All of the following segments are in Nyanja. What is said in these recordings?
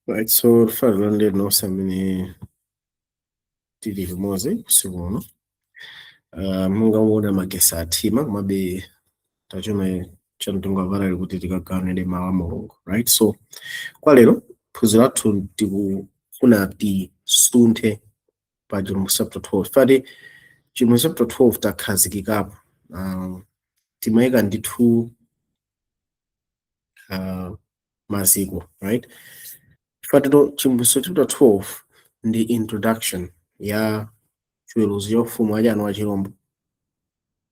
Right, so fanele nosamene tili limodzi usiku uno. Mungaona magesi athima kumabe tachome chamtungu avarali kuti tikaganire mawu a Mulungu, right? So kwa lero phunziro lathu tikufuna tisunthe pa Chilungu chapter 12. Fati Chilungu chapter 12 takhazikikapo. Timayika ndithu maziko, right? Fati Chilungu chapter 12 ndi introduction ya chiweruzo cha ufumu wa Jano wa Chirombo.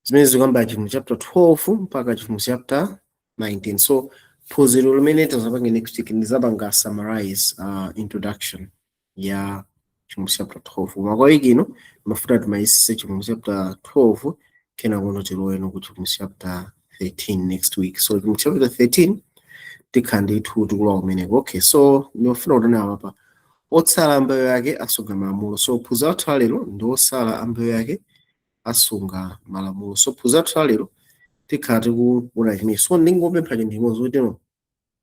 Zimene zikuyamba Chilungu chapter 12 mpaka Chilungu chapter 19. So phunziro limene tizapanga next week ndizapanga summarize introduction ya Chilungu chapter 12. Koma kwa wiki ino mafuta timayisise Chilungu chapter 12 kena kuno tilowe ku Chilungu chapter 13 next week. So Chilungu chapter 13 tikhandi ithu tikulowa kumeneko. Okay, so ndifuna kutana apa otsala ambuyo yake asunga malamulo. So phunziro lathu lero ndi otsala ambuyo yake asunga malamulo. So phunziro lathu lero tikhati kuona chimene. So ndingopempha chinthu chimodzi kuti no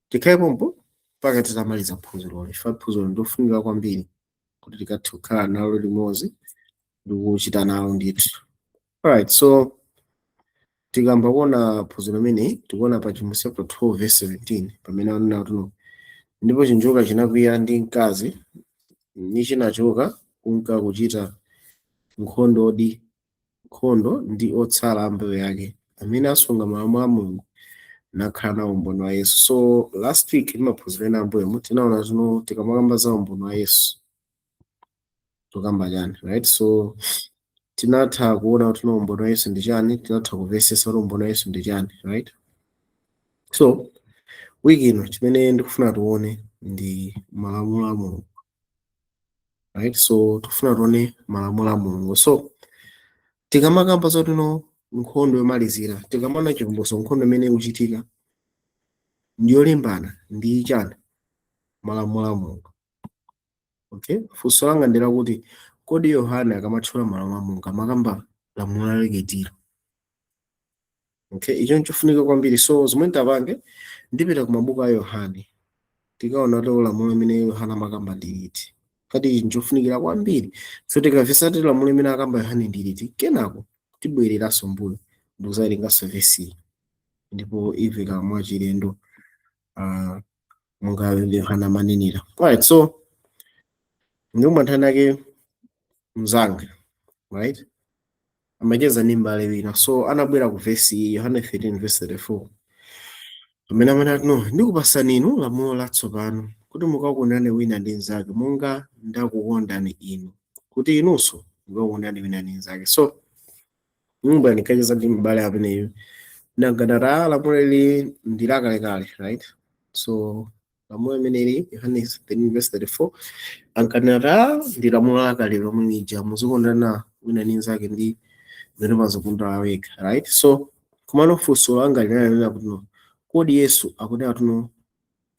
tikhale pompo mpaka titamaliza phunziro. Ifa phunziro ndofunika kwambiri kuti tikathe kukhala nalo limodzi ndi kuchita nalo ndithu. Alright, so tikamba kuona phunziro limene tikuona pa Chilungu chapter 12 verse 17 pamene anena kuti no ndipo chinjoka chinakwiya ndi mkazi nichinachoka kunka kuchita nkhondo ndi otsala ambuyo yake amene asunga malamulo a Mulungu nakhala nawo umboni wa Yesu. So last week timaphunzira ena ambuyo tinaona zino tikamakamba za umboni wa Yesu tukamba chani, right? So tinatha kuona kuti umboni wa Yesu ndi chani, tinatha kumvetsetsa kuti umboni wa Yesu ndi chani, right? So wiki ino chimene ndikufuna tione ndi malamulo a Mulungu, right? So tikufuna tione malamulo a Mulungu. So tikamakamba zoti no nkhondo yomalizira tikamana chikumbuso nkhondo imene ikuchitika ndiyolimbana ndi chani, malamulo a Mulungu. Okay, funso langa ndila kuti kodi Yohane akamatchula malamulo a Mulungu amakamba lamulo lalikitiro. Okay, icho nchofunika kwambiri. So zimene tapange ndipita ku mabuku a Yohane tikaona kuti lamulo limene Yohane amakamba ndi liti. Kati nchofunikira kwambiri. So tikamvetsa kuti lamulo limene akamba Yohane ndi liti, kenako tibwereranso mbuyo ndikuzawerenganso vesi ndipo iveka mwachilendo monga Yohane amanenera. Alright, so ndimwe nthani yake mzanga, right? Amacheza ndi mbale wina. So anabwera ku vesi Yohane 13 verse 34 pamene amanena no ndikupasani inu lamulo latsopano kuti mukakondane wina ndi mnzake monga ndakukondani inu kuti inunso mukakondane wina ndi mnzake. So mbale nikacheza ndi mbale ameneyo naganara lamulo ili ndi lakalekale, right? So lamulo limeneli Yohane 13 verse 34 ankanara ndi lamulo lakale lomwe lija muzikondana wina ndi mnzake ndi zimene mazikunda aweka, right? So kumano funso langa linanena kuti no kodi Yesu akunena kuti no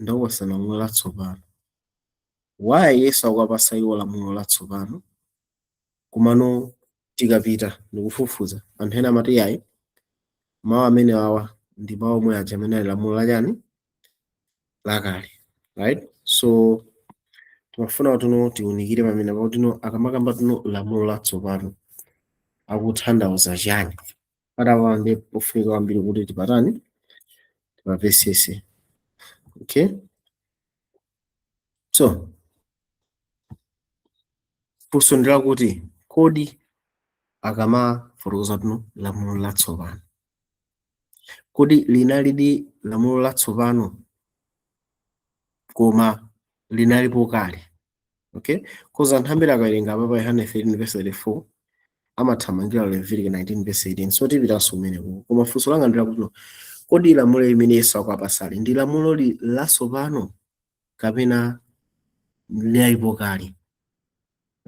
ndakupasa lamulo latsopano. Why Yesu akupasa iwo lamulo latsopano? Kumano tikapita ndikufufuza anthu ena amati yayi mawu amene awa ndi mawu omwe aja amene ali lamulo lachani lakale, right? So timafuna kuti no tiunikire pamene pakuti no akamakamba tuno lamulo latsopano akutanthauza chani. Patawa ndi pofunika kwambiri kuti tipatani tipapesese. Okay, so funso ndila kuti kodi akamafotokoza tuno lamulo latsopano kodi linalidi lamulo latsopano koma linalipo kale. Okay, koza anthu ambiri akawerenga apa pa Yohane 13 verse 34 amathamangira Leviticus 19 verse 18. So tipitanso umeneko. Koma funso langa ndila kuti kodi lamulo limene Yesu akupasali ndi lamulo latsopano kapena linalipo kale.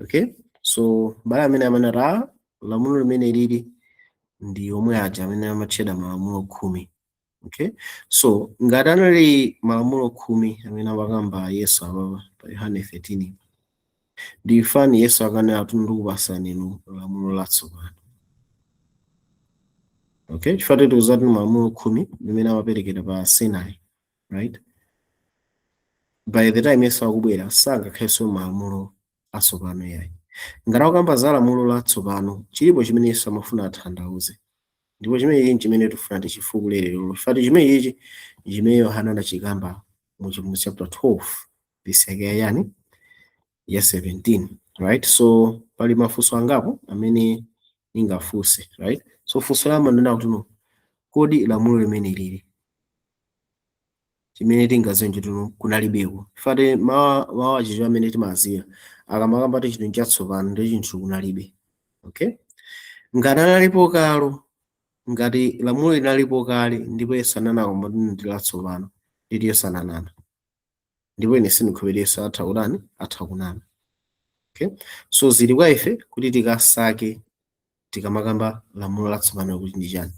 Okay, so mbale amene amanena lamulo limene lili ndi omwe aja amene amatchedwa malamulo 10. Okay, so ngati anali malamulo 10 amene amakamba Yesu apa pa Yohane 13 ndi fani Yesu akanena kuti ndikupasani inu lamulo latsopano. Okay, chifukwa tikuzati malamulo 10 limene amaperekedwa pa Sinai, right? by the time Yesu akubwera sangakhalenso malamulo atsopano yayi. Ngati akukamba za lamulo latsopano chilipo chimene Yesu amafuna atanthauze, ndipo chimene chimene tifuna tichifukule lero. Chifukwa chimene ichi chimene Yohana anachikamba mu chapter 12 verse yake yani ya 17, right? So pali mafunso angapo amene ningafunse, right? So funso la manena kuti no kodi lamulo limene lili chimene tingaziwe kuti kunalibeko. Fate mawa achicho amene timaziwa akamakamba ti chinthu chatsopano ndi chinthu kunalibe. Okay, ngati analipo kalo, ngati lamulo linalipo kale ndipo Yesu ananena kuti ndi latsopano, ndi Yesu ananena, ndipo ine sindikhulupirira Yesu atha kudani, atha kunena. Okay, so zili kwa ife kuti tikasake tikamakamba lamulo latsopano kuti ndi chani.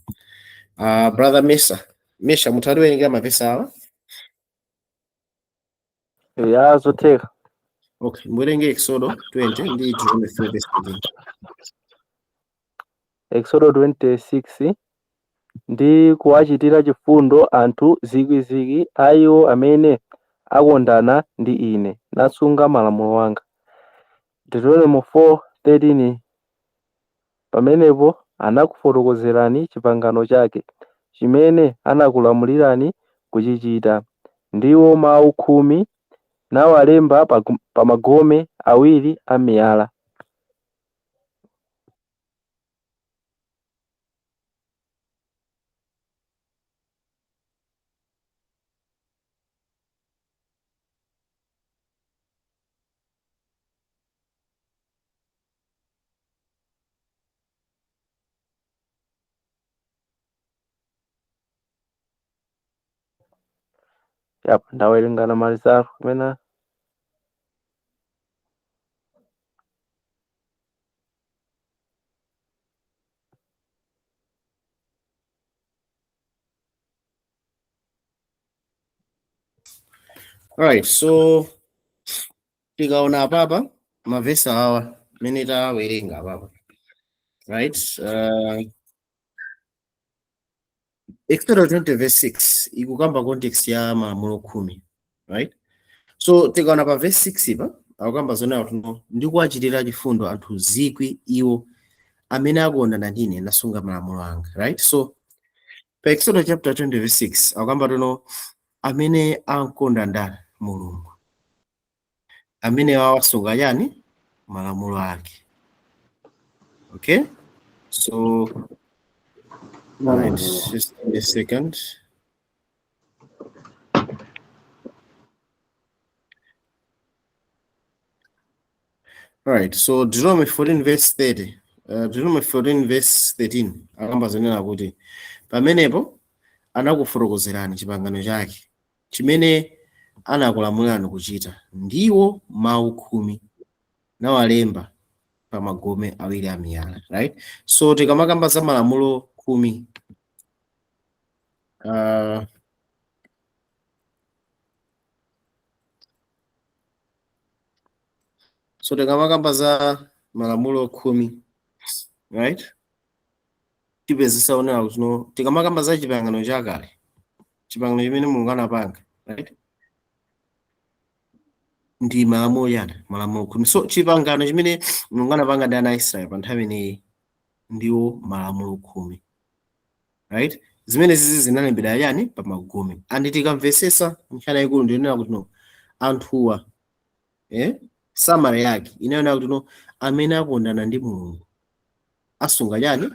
Brother Mesha mutati werengera mavesi awa? Ya zotheka. Okay, mwerenge Exodo 20 ndi Deuteronomy 4:13. Exodo 26 ndi kuwachitira chifundo anthu zikwi ayiwo amene akondana ndi ine nasunga malamulo anga. Deuteronomy 4:13 pamenepo anakufotokozerani pangano chake chimene anakulamulirani kuchichita, ndiwo mawu 10 nawalemba pa magome awiri a miyala. Yep, ndawerenga na malizaro mena. Alright, so tikaona apapa mavesi awa mene tawerenga apapa, right? Exodus 20:6 ikukamba context ya malamulo 10, right? So tikaona pa verse 6 pa akukamba zona kuti ndikuwachitira chifundo anthu zikwi iwo amene akondana ndi ine nasunga malamulo anga, right? So pa Exodus chapter 20:6 akukamba tuno amene akonda ndani Mulungu, amene wawasunga yani malamulo ake. Okay, so right, just a second. Alright, so Deuteronomy 14:30. Deuteronomy 14:13 akamba zonena kuti pamenepo anakufotokozerani pangano chake chimene anakulamulirani kuchita, ndiwo mawu 10 nawalemba pa magome awiri a miyala, right? So tikamakamba za malamulo 10, so tikamakamba za malamulo 10, right? Tipezesa onera kuti no tikamakamba za chipangano chakale, chipangano chimene Mulungu anapanga, right? Ndi malamulo yani, malamulo 10. So chipangano chimene Mulungu anapanga ndi ana a Israeli pa nthawi ineyi ndiwo malamulo 10, right? Zimene zizi zinalembedwa yani pa magome. And tikamvesesa nkhani yayikulu ndionera kuti no anthuwa summary yake inaona kuti no amene akondana ndi Mulungu asunga yani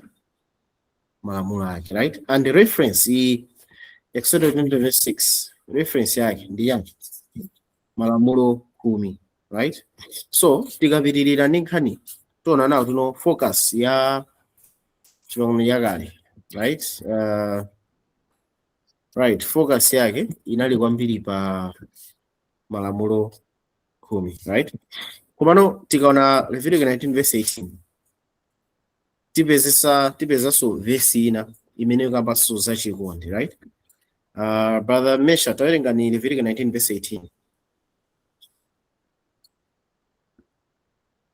malamulo ake, right? And the reference Exodus 20:6 reference yake ndi yani malamulo 10, right? So tikapitirira ndi nkhani tiona nawo tuno focus ya chipangano chakale, right? Right, focus yake inali kwambiri pa malamulo 10, right? Komano tikaona Leviticus 19:18 tipezaso verse ina imene ikamba so za chikondi, right? Brother Mesha tawerenga ni Leviticus 19:18.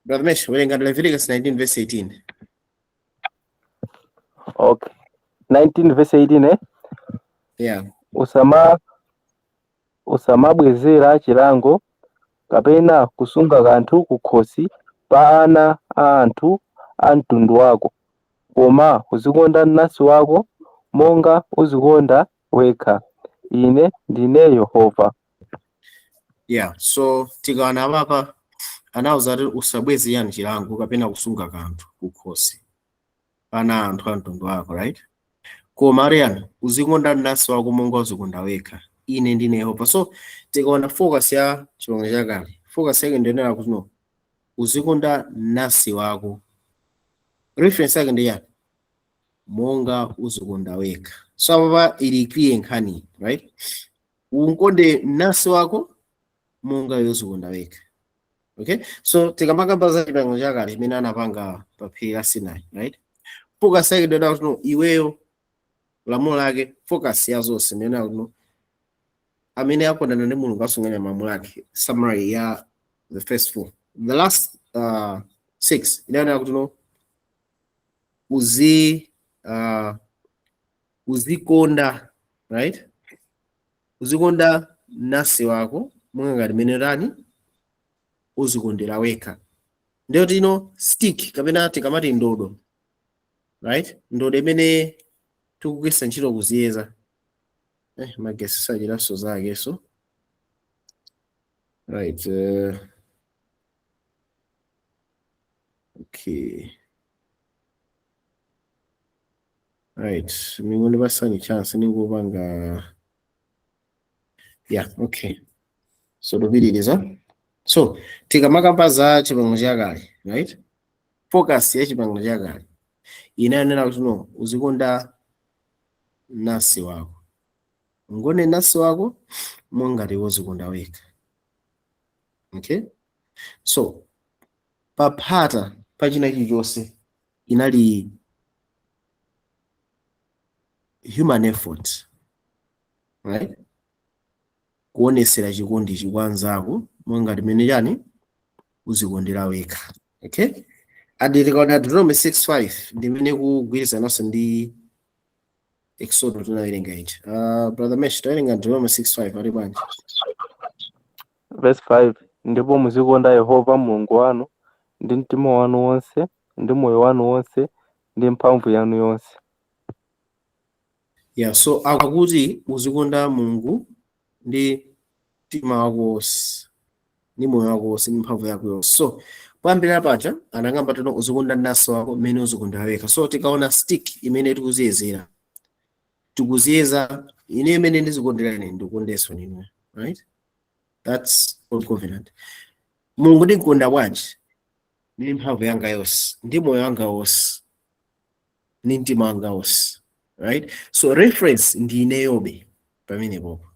Brother Mesha werenga Leviticus 19:18. Okay, 19:18 Yeah. usamabwezera chilango kapena kusunga kanthu kukhosi pa ana a anthu a mtundu wako, koma uzikonda mnansi wako monga uzikonda wekha. Ine ndine Yehova. Yeah, so tikaona apapa anawuza kuti usabweze yani chilango kapena kusunga kanthu kukhosi pana anthu a mtundu wako, right? Koma yani uzikonda mnansi wako monga uzikonda wekha. Ine ndine Yehova. So tikaona focus ya chipangano chakale, focus yake ndionera kuti no uzikonda mnansi wako, reference yake ndi yani monga uzikonda wekha. So apapa ili clear nkhani, right? Ukonde mnansi wako monga uzikonda wekha. Okay, so tikamakamba za chipangano chakale chimene anapanga pa phiri la Sinai, right? Focus yake ndionera kuti no iweyo lamulo lake, focus ya zonse ndionera kuti no amene akondana ndi Mulungu asunganya malamulo ake. Summary ya the first 4. The last 6 inanena kuti no uzikonda, right? Uzikonda mnansi wako monga ngati mmene rani uzikondera wekha. Ndiyo tino stick kapena tikamati ndodo, right? Ndodo imene tikugwisa ntchito kuziyeza. Magesi sajiraso zake so. Right. Okay. Right. Mingoni basani chance ningubanga. Yeah, okay. So dobiririza. So tikamakamba za chipangano chakale, right? Focus ya chipangano chakale inanena kuti no uzikonda mnansi wako. Ngone mnansi wako monga uzikonda wekha. Okay? So paphata pachina chilichonse inali human effort, right? Kuonesera chikondi chikwanzako monga limene yani uzikondera wekha. Okay? Adilikaona Deuteronomy 6:5 ndimene kugwirizana naso ndi Exodus tunawerenga ichi. Brother Mesh, tawerenga Deuteronomy 6:5 ali bwanji? Verse 5, ndipo muzikonda Yehova Mulungu wanu ndi mtima wanu wonse, ndi moyo wanu wonse, ndi mphamvu yanu yonse. Yeah, so akuti uzikonda Mulungu ndi mtima wako wonse, ndi moyo wako wonse, ndi mphamvu yako yonse. So pambira pacha anangamba tono uzikonda mnansi wako mmene uzikondera wekha. So tikaona stick imene tikuziyezera, tikuziyeza ine imene ndizikondera ine ndikukondenso ninu, right? That's old covenant. Mulungu ndikonda bwanji ndi mphamvu yanga yonse, ndi moyo wanga wonse, ndi mtima wanga wonse, right? So reference ndi ine Yobe pamene popo.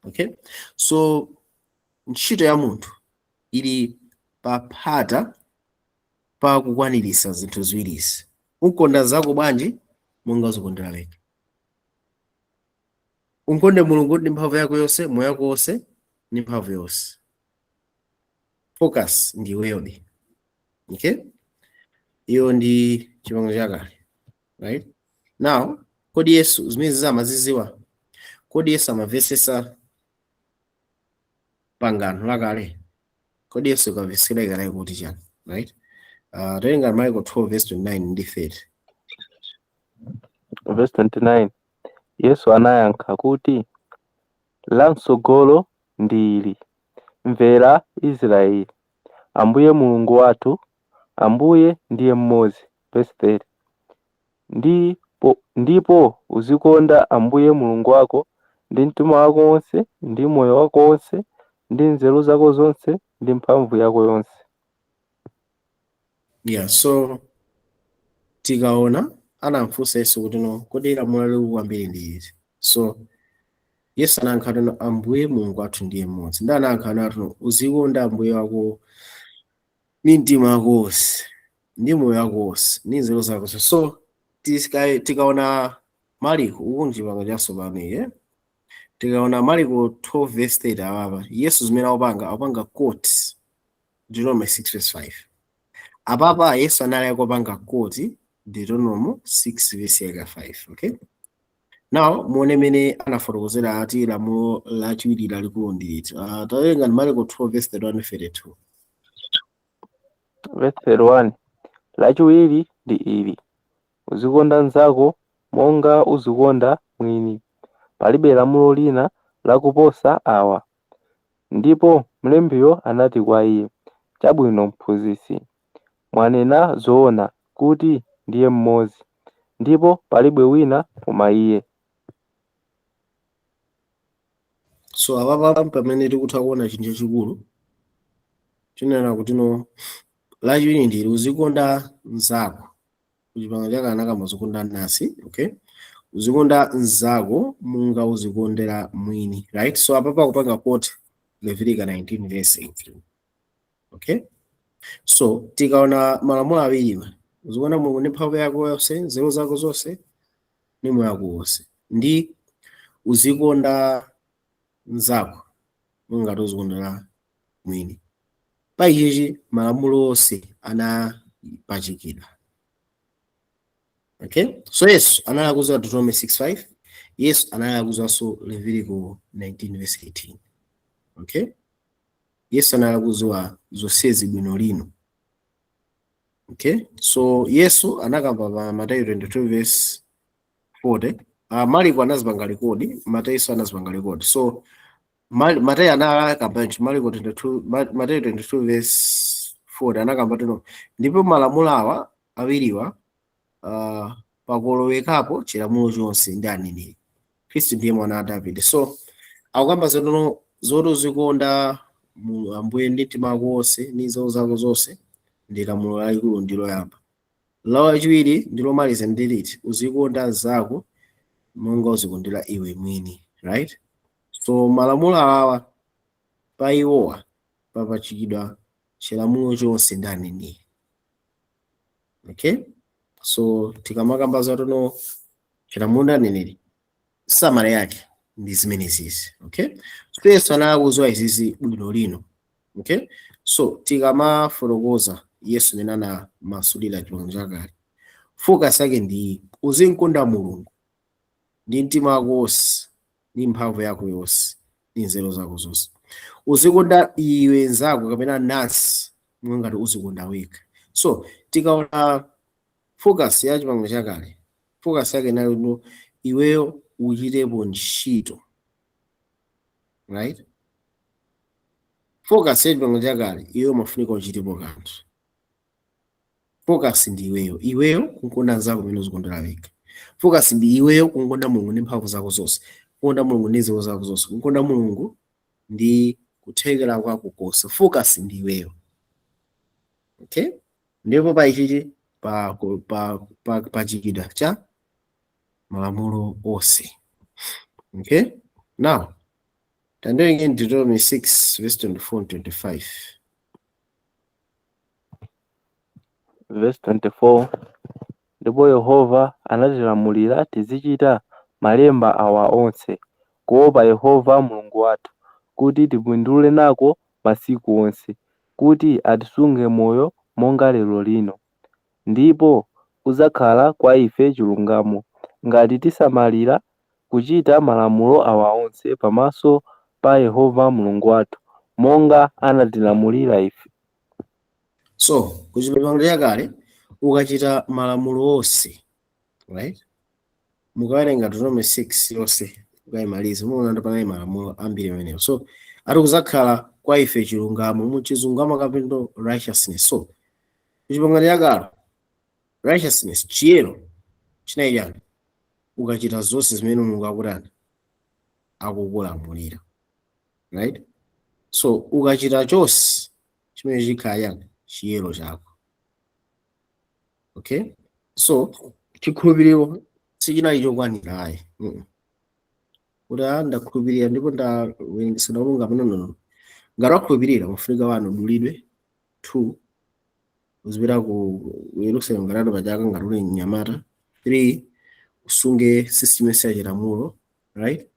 Okay? So ntchito ya munthu ili paphata pa kukwanirisa zinthu ziwirizi. Ukonda zako bwanji monga uzikondera wekha. Unkonde Mulungu ndi mphamvu yako yonse, moyo wako wonse, ndi mphamvu yonse. Focus ndi Yobe. Okay? Iyo ndi chipangano chakale, right? Now, kodi Yesu zimene zamaziziwa? Kodi Yesu amavesesa pangano lakale? Kodi Yesu kavesera ikale kuti chani, right? Tawerenga Marko 12:29 ndi 30. Verse 29, Yesu anayankha kuti, lamsogolo ndi ili, mvera Israeli, Ambuye Mulungu wathu, Ambuye ndiye mmodzi. Verse 30, ndipo uzikonda Ambuye Mulungu wako ndi mtima wako wonse, ndi moyo wako wonse, ndi nzeru zako zonse, ndi mphamvu yako yonse. Yeah, so tikaona anamfunsa Yesu kuti no kodi lamulo lili kwambiri ndi iti? So Yesu anayankha kuti Ambuye Mulungu wathu ndiye mmodzi. Ndi anayankha nati no uzikonda Ambuye wako ndi mtima wako wonse, ndi moyo wako wonse, ndi nzeru zako zonse. So tikaona Marko uku chipangano chatsopano, tikaona Marko 12:30 awapa Yesu zimene akupanga quote Deuteronomy 6:5. Apapa Yesu anali akupanga quote Deuteronomy 6:5. Okay? Now muone mene anafotokozera ati lamulo lachiwiri lalikulu ndi liti. Tawerenga Marko 12 verse 31-32. Verse 31. Lachiwiri ndi ili: uzikonda mnzako monga uzikonda mwini. Palibe lamulo lina lakuposa awa. Ndipo mlembiyo anati kwa iye, chabwino mphunzitsi, mwanena zoona kuti ndiye mmodzi, ndipo palibe wina koma iye. So apapa pamene tikutha kuona chinthu chachikulu chinena kuti no lachiwiri ndili uzikonda mnzako kuchipanga chake anakamba uzikonda nasi, okay? Uzikonda mnzako monga uzikondera mwini, right? So apapa kupanga quote Levitica 19 verse 18, okay? So tikaona malamulo awiriwa, uzikonda Mulungu ndi mphamvu yako yonse, nzeru zako zonse ndi moyo wako wonse, ndi uzikonda mnzako monga uzikondera mwini. Pa ichi malamulo onse anapachikidwa, okay? So Yesu analakuza Deuteronomy 6:5, Yesu analakuzanso Leviticus 19 verse 18, okay? Yesu analakuzwa zonsezi bwino lino, okay? So Yesu anakamba pa Mateyu 22 verse 40. Marko anazipanga rekodi, Mateyu anazipanga rekodi. So Mateyu anakamba Marko 22, Mateyu 22 verse 40 anakamba tino, ndipo malamulo awa awiriwa pakolowekapo chilamulo chonse ndi aneneri. Khristu ndiye mwana wa Davide. So akukamba zono zoti uzikonda Ambuye ndi mtima wako wonse ndi nzeru zako zonse ndi lamulo lalikulu ndi loyamba. Lachiwiri ndi lomaliza ndi liti, uzikonda mnzako monga uzikondera iwe mwini, right? So malamulo awa pa iwowa papachikidwa chilamulo chonse ndi aneneri, okay? So tikamakamba zotono chilamulo ndi aneneri, samala yake ndi zimenezi, okay? So Yesu analakuzwa izizi bwino lino, okay? So tikamafotokoza Yesu nena na masulira chipangano chakale, focus yake ndi uzikonda Mulungu ndi mtima wako wonse ndi mphamvu yako yonse ndi nzeru zako zonse. Uzikonda iwe nzako kapena nasi ngati uzikonda weka. So tikaona focus ya chipangano chakale, focus yake nayo iweyo uchitepo ntchito, right? Focus ya chipangano chakale iweyo mafunika uchitepo kanthu. Focus ndi iweyo kukonda nzako pamene uzikondera weka. Focus ndi iweyo kukonda Mulungu ndi mphamvu zako zonse, kukonda Mulungu ndi nzeru zako zonse, kukonda Mulungu ndi kuthekera kwako konse. Focus ndi iweyo, okay? Ndipo pa ichichi pachikidwa cha malamulo onse, okay? Now tandiwenge Deuteronomy 6 verse 24 and 25. Verse 24. Ndipo Yehova anatilamulira tizichita malemba awa onse kuopa Yehova Mulungu wathu, kuti tipindule nako masiku onse, kuti atisunge moyo monga lero lino. Ndipo uzakhala kwa ife chilungamo ngati tisamalira kuchita malamulo awa onse pamaso pa Yehova Mulungu wathu, monga anatilamulira ife. So kuchipangano chakale ukachita malamulo onse, right? Mukawerenga Deuteronomy 6 yonse ukayimaliza muona ndapanayi malamulo ambiri amenewo. So ati kuzakhala kwa ife chilungamo, muchizungamo kapendo righteousness. So kuchipangano chakale righteousness, chiyero chinayijani ukachita zonse zimene Mulungu akutani akukulamulira, right? So ukachita chonse chimene chikhala yani chiyero chako, okay? So chikhulupiriro sichinali chokwanira ayi, kuti ndakhulupirira ndipo ndawerengesera kulunga panonono. Ngati wakhulupirira mafunika wanu udulidwe. 2 uzipita ku Yerusalemu ngati pachaka ngati uli mnyamata. 3 usunge system ya chilamulo, right?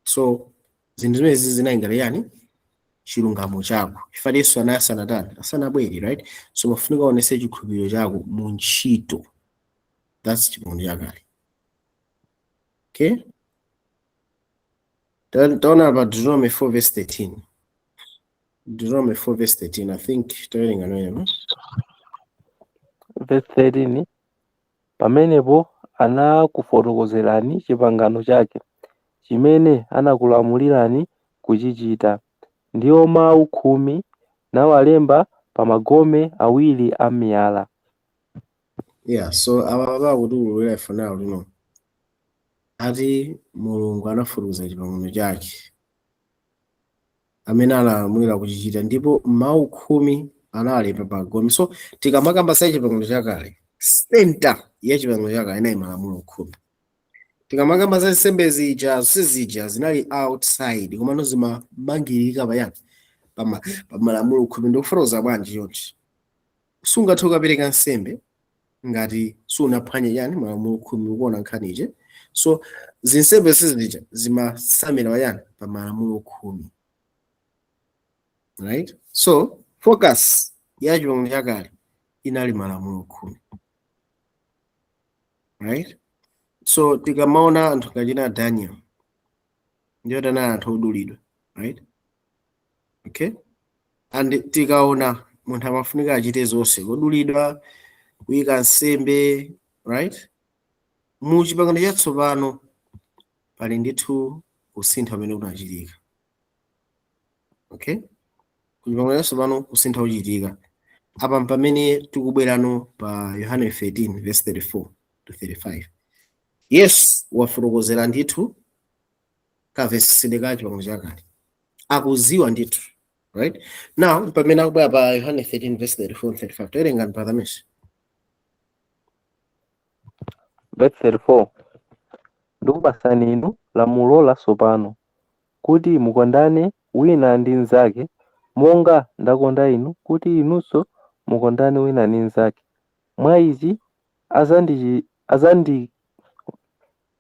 So zinthu zimezi zinayingala yani chilungamo chako. Ifati Yesu asanabwere, right? So mafunika onese chikhulupiriro chako mu ntchito. That's chipangano chakale. Okay, taona pa Deuteronomy 4 verse 13. Deuteronomy 4 verse 13, I think tawerenga noyeno. Verse 13, pamenepo anakufotokozerani chipangano chake chimene anakulamulirani kuchichita, ndiwo mawu khumi nawalemba pa magome awiri a miyala. Yeah, so aba kutiululira ife nawo lino ati Mulungu anafotokoza chipangano chake amene analamulira kuchichita, ndipo mawu khumi analemba pa magome. So tikamakamba sa chipangano chakale, center ya chipangano chakale inali malamulo khumi. Tikamakamba za nsembe zija zinali outside komano zimamangirika payani pa malamulo khumi. Ndikufotokoza bwanji yoti sungathe kupereka nsembe ngati sunaphwanya yani malamulo khumi, ukuona nkhaniche. So zinsembe zija zimasamira payani pa malamulo khumi, right? So focus ya chipangano chakale inali malamulo khumi, right? So tikamaona anthu ngachina Daniel ndiyo tana anthu odulidwa, right? Okay, and tikaona munthu amafunika achite zonse kodulidwa, kuyika nsembe, right? Mu chipangano chatsopano pali ndithu kusintha umene kunachitika. Okay, ku chipangano chatsopano kusintha kuchitika apa pamene tikubwerano pa Yohane 13 verse 34 to 35. Yes, wafotokozera ndithu kavesedwe ka chipangano chakale, akuziwa ndithu, right? Now pamene akubwera pa Yohane 13 verse 34 and 35 toyerenga mpathamesi. Verse 34, ndikupasani inu lamulo latsopano kuti mukondane wina ndi mnzake monga ndakonda inu, kuti inunso mukondane wina ndi mnzake. Mwa ichi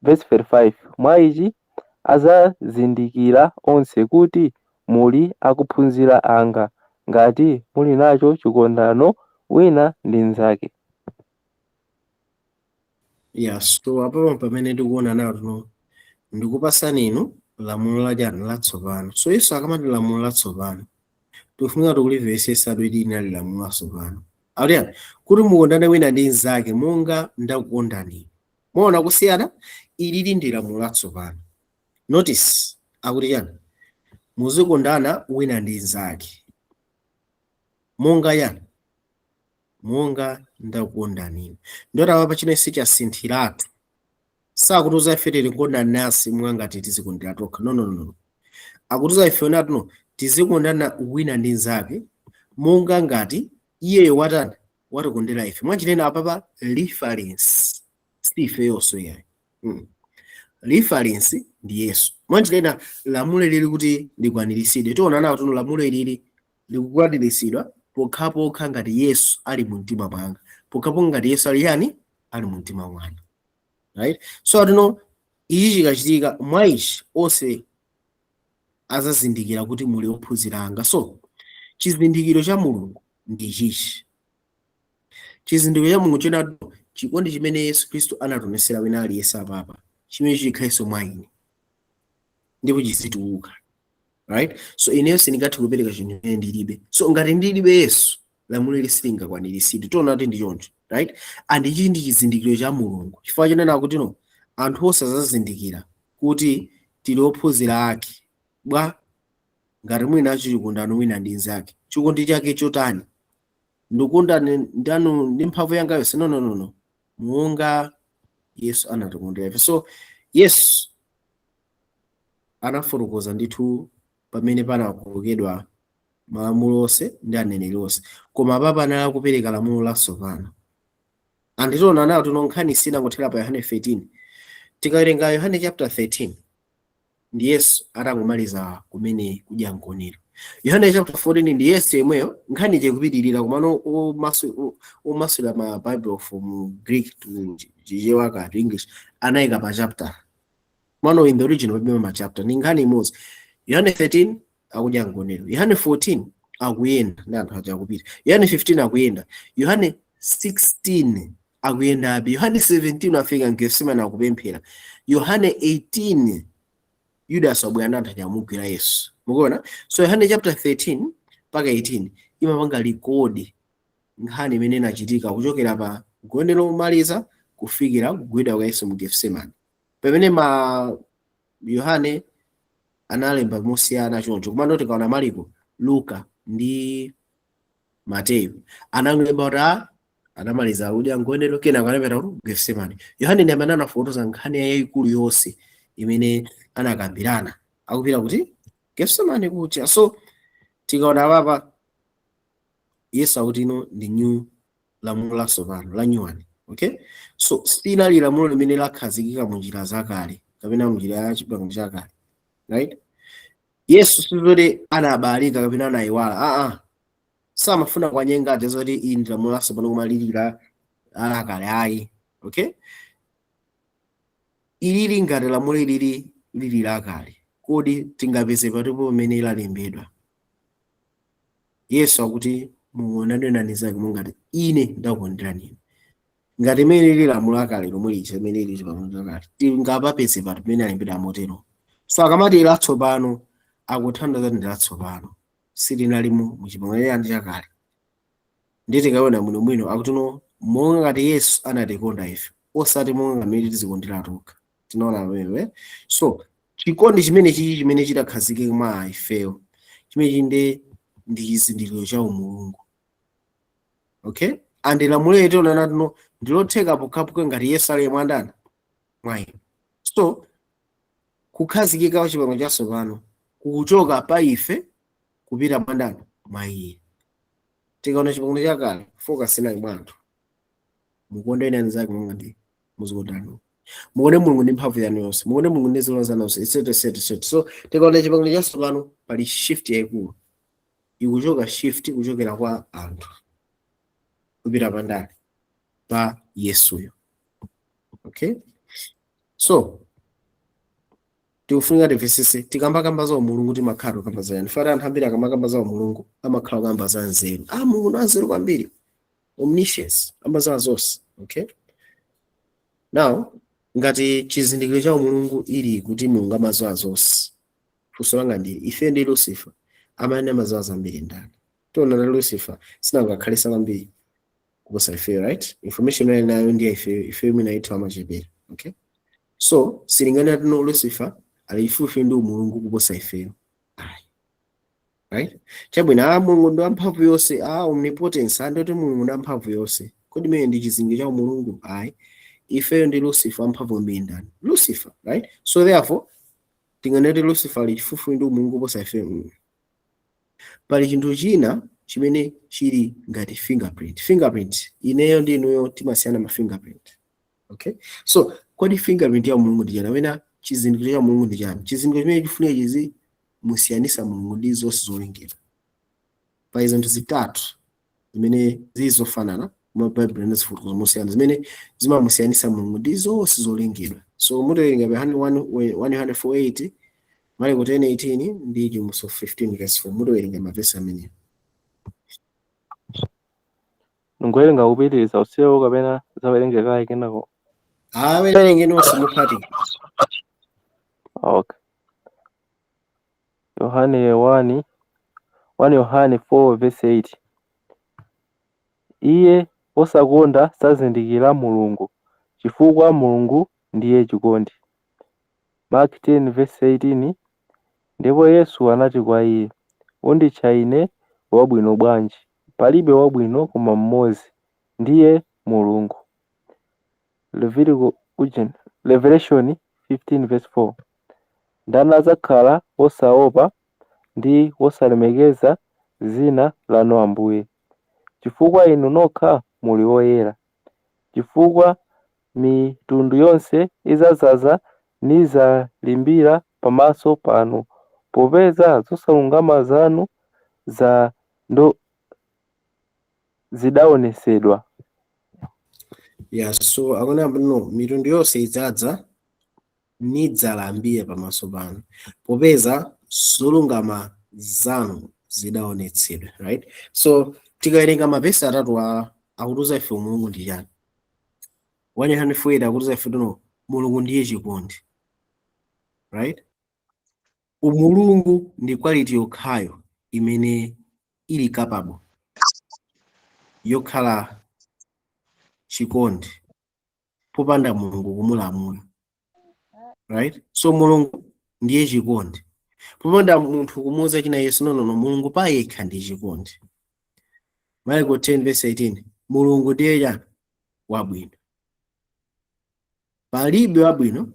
Verse 35, mwa ichi azazindikira onse kuti muli akuphunzira anga ngati muli nacho chikondano wina ndi mnzake. Yes, so apo pamene tikuona nawo ndikupasani inu lamulo latsopano. So Yesu akamati lamulo latsopano tifunika tikulivesesa kuti inali lamulo latsopano auti kuti mukondane wina ndi mnzake monga ndakukondani. Muona kusiyana, ilili ndi lamulo latsopano. Notice akuti yani muzikondana wina ndi mnzake monga yani monga ndakukondani. Ndota apa chino isi chasinthiratu sakutiuza ife tikondana nasi mwangati tizikondera tokha. No. Akutiuza ife onatu tizikondana wina ndi mnzake monga ngati iyeyo watikondera ife. Mwachinena apapa reference sife yonso yayi. Reference ndi Yesu. Mwachinena lamulo lili kuti likwaniritsidwe. Tiona nawo tuno lamulo lili likukwaniritsidwa pokhapokha ngati Yesu ali mu mtima mwanga, pokhapokha ngati Yesu ali yani ali mu mtima mwanga, right? So atuno ichi chikachitika mwa ichi onse azazindikira kuti muli ophunzira anga. So chizindikiro cha Mulungu ndi chichi. Chizindikiro cha Mulungu chena chikondi chimene Yesu Khristu anatonesera wina aliyense apapa chimene chikhalenso mwa ine ndipo chizituka, right? So ineyo sindingathe kupereka chinthu chimene ndilibe. So ngati ndilibe Yesu lamulo ili silingakwaniritsidwe. Tiona kuti ndi choncho, right? And ichi ndi chizindikiro cha Mulungu. Chifukwa chenena kuti no anthu onse azazindikira kuti tili ophunzira ake bwa ngati mwina acho chikondano wina ndi mnzake. Chikondi chake chotani ndikondane ndanu ndi mphamvu yanga yonse? No. Monga Yesu anatikondera ife. So Yesu anafotokoza ndithu pamene panakhululukidwa malamulo onse ndi aneneri onse, koma papa anali kupereka lamulo latsopano. Anditiona nawo tuno nkhani sinangothera pa Yohane 13. Tikawerenga Yohane chapter 13 ndi Yesu atangomaliza kumene kudya mkonero. Yohane chapter 14 ndi Yesu yemweyo nkhani chikupitirira kumano omasula ma Bible from Greek to Chichewa to English anayika pa chapter. Mano in the original Bible ma chapter ni nkhani imodzi. Yohane 13 akudya mkonero. Yohane 14 akuyenda ndi anthu aja kupita. Yohane 15 akuyenda. Yohane 16 akuyendabe. Yohane 17 afika mGetsemani akupemphera. Yohane 18 Yudas wabwera natha amugwira Yesu. Mukuona? So Yohane chapter 13 mpaka 18 imapanga likodi nkhani imene inachitika kuchokera pa gone lomaliza kufikira kugwidwa kwa Yesu mu Getsemani. Pamene Yohane analemba mosiyana choncho, komando tikaona Marko, Luka ndi Mateyu analemba kuti anamaliza kudya ngonero kena akalembera kuti Getsemani. Yohane ndiye amene anafotokoza nkhani yayikulu yonse imene anakambirana akupita kuti Getsemani kuti. So tikaona papa Yesu akuti ino ndi new lamulo latsopano la new one. Okay, so sinali lamulo limene lakhazikika mu njira zakale kapena mu njira ya chipangano chakale, right? Yesu sizoti anabalika kapena anayiwala, samafuna kwanyenga ati zoti iyi ndi lamulo latsopano koma lilira alakale ayi. Okay, ilili ngati lamulo lili lakale, kodi tingapeze patipo pamene lalembedwa. Yesu akuti muonane nani zake mungati ine ndakukonderani. Ngati mene lili lamulo lakale lomwe licha mene lili chipangano chakale, tingapapeze pati pamene alembedwa motero. So akamati latsopano akuthandiza ndi latsopano silinalimo mu chipangano chakale. Nditi kaona mwino akuti no monga ngati Yesu anatikonda ife osati monga ngamene tizikondera tokha. Tinaona wewe. So chikondi chimene chitakhazikika mwa ifeyo chimene ndi chizindikiro cha umulungu. Okay, andi lamulo yetu nanatino ndilotheka pokhapokha ngati Yesu ali mwandani mwayi. So kukhazikika kwa chipangano chatsopano kuchoka pa ife kupita mwandani mwayi. Tikaona chipangano chakale focus inali mwanthu, mukonde nani zake mungati muzikondana, muone Mulungu ndi mphamvu yanu yonse, muone Mulungu ndi zoona zanu zonse, etc. So tikaona chipangano chatsopano pali shift yayikulu ikuchoka, shift kuchokera kwa anthu kupita pandani pa Yesuyo. Okay, so tikufunika tifesese tikambakamba za Mulungu timakhala kamba za yani. Fara anthu ambiri akamakamba za Mulungu amakhala kamba za nzeru. Mulungu anzeru kwambiri, omniscience, kamba za zonse. Okay, now ngati chizindikiro cha Mulungu ili kuti Mulungu amazowa zonse, funso langa ndi ife ndi Lucifer amene amazowa zambiri ndani. Tiona na Lucifer sinangakhalisa kwambiri kuposa ife, right? Information nayo ndi ife imene aitwa amachepera. Okay, so silingana tino Lucifer alifufe ndi Mulungu kuposa ife, right? Chabwino Mulungu ndi amphamvu yonse, omnipotence andoti Mulungu ndi amphamvu yonse. Kodi mene ndi chizindikiro cha Mulungu? Ife ndi Lucifer amphamvu mbiri ndani Lucifer, right? So therefore tinganati Lucifer alifufe ndi Mulungu kuposa ife. Pali chinthu china chimene chili ngati fingerprint ineyo ndi inuyo timasiyana ma fingerprint. Okay, so kodi fingerprint ya Mulungu ndi chani? Wena chizindikiro cha Mulungu ndi chani? Chizindikiro chimene chifunika chizi musiyanisa Mulungu ndi zonse zolengedwa. Pa izo zitatu zimene zizofanana mu Bible ndizifunika musiyana zimene zimamusiyanisa Mulungu ndi zonse zolengedwa. So muterenga Yohane 1:4-8, Marko 10:18 ndi James 15:4. Muterenga mavesi amene ngowerenga kupitiriza usiwo kapena zawerengeka kayi kenako. werenge nonse muphati. Okay, Yohane 1 Yohane 4:8, iye osakonda sazindikira Mulungu chifukwa Mulungu ndiye chikondi. Mark 10:18, ndipo Yesu anati kwa iye, unditcha ine wabwino bwanji? Palibe wabwino koma mmodzi, ndiye Mulungu. Revelation 15:4, ndani adzakhala osaopa ndi osalemekeza dzina lanu Ambuye, chifukwa inu nokha muli oyera, chifukwa mitundu yonse idzadzaza nidzalimbira pamaso panu, popeza zosalungama zanu zidaonetsedwa. So akona no mitundu yonse idzadza nidzalambira pamaso panu, popeza zolungama zanu zidaonetsedwa, right? So tikawerenga mavesi atatu akutiuza ife Mulungu ndi chani. 104 akuti ife no mulungu ndiye chikondi, right? Umulungu ndi quality yokhayo imene ili capable yokhala chikondi popanda mulungu kumulamula, right? So mulungu ndiye chikondi popanda munthu kumuuza china Yesu no mulungu pa yekha ndi chikondi. Marko 10:18 mulungu ndiye chani wabwino, palibe wabwino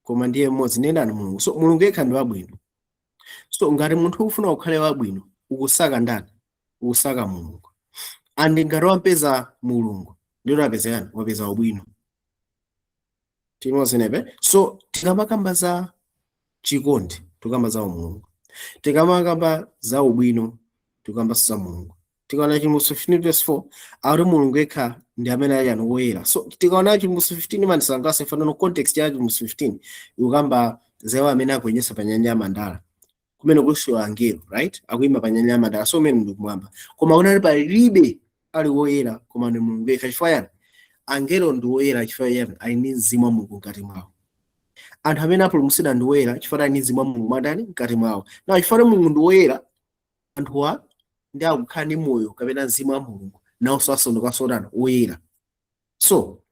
koma ndiye mmodzi ndendani mulungu. So mulungu yekha ndi wabwino. So ngati munthu ufuna ukhale wabwino ukusaka ndani? Ukusaka mulungu. Andi ngati wampeza mulungu ndiro apeza wapeza ubwino. Timozenepe. So tikamakamba za chikondi tukamba za mulungu, tikamakamba za ubwino tukamba za mulungu. Tikaona Chimusu 15:4 ari mulungu yekha ndi amene ali woyera. So tikaona Chimusu 15 manisangaso ifanano context ya Chimusu 15 ukamba zewa amene akuyenyesa pa nyanja ya mandala kumene kuliso angelo, right? Akuyima pa nyanja ya mandala. So mene ndi kumwamba koma unali palibe ali woyera koma ndi mulungu yekha. Chifukwa yani angelo ndi woyera chifukwa yani ali ndi mzimu wa mulungu mkati mwawo. Anthu amene apulumutsidwa ndi woyera chifukwa ali ndi mzimu wa mulungu madani mkati mwawo. Na chifukwa mulungu ndi woyera anthuwa ndi akukhala ndi moyo kapena mzimu wa mulungu nawo sasanduka sodana woyera. So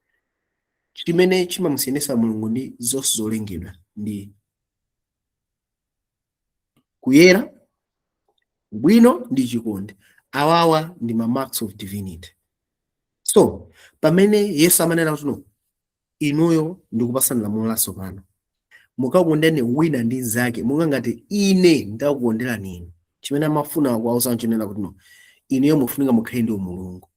chimene chimamusiyanitsa mulungu ndi zonse zolengedwa ndi kuyera, ubwino ndi chikondi. Awawa ndi ma marks of divinity. So pamene Yesu amanena kuti no inuyo ndikupasani lamulo latsopano mukakondane wina ndi nzake monga ngati ine ndakukonderani inu. Chimene amafuna kuwauza chinena kuti no inuyo mufunika mukhale ndi umulungu.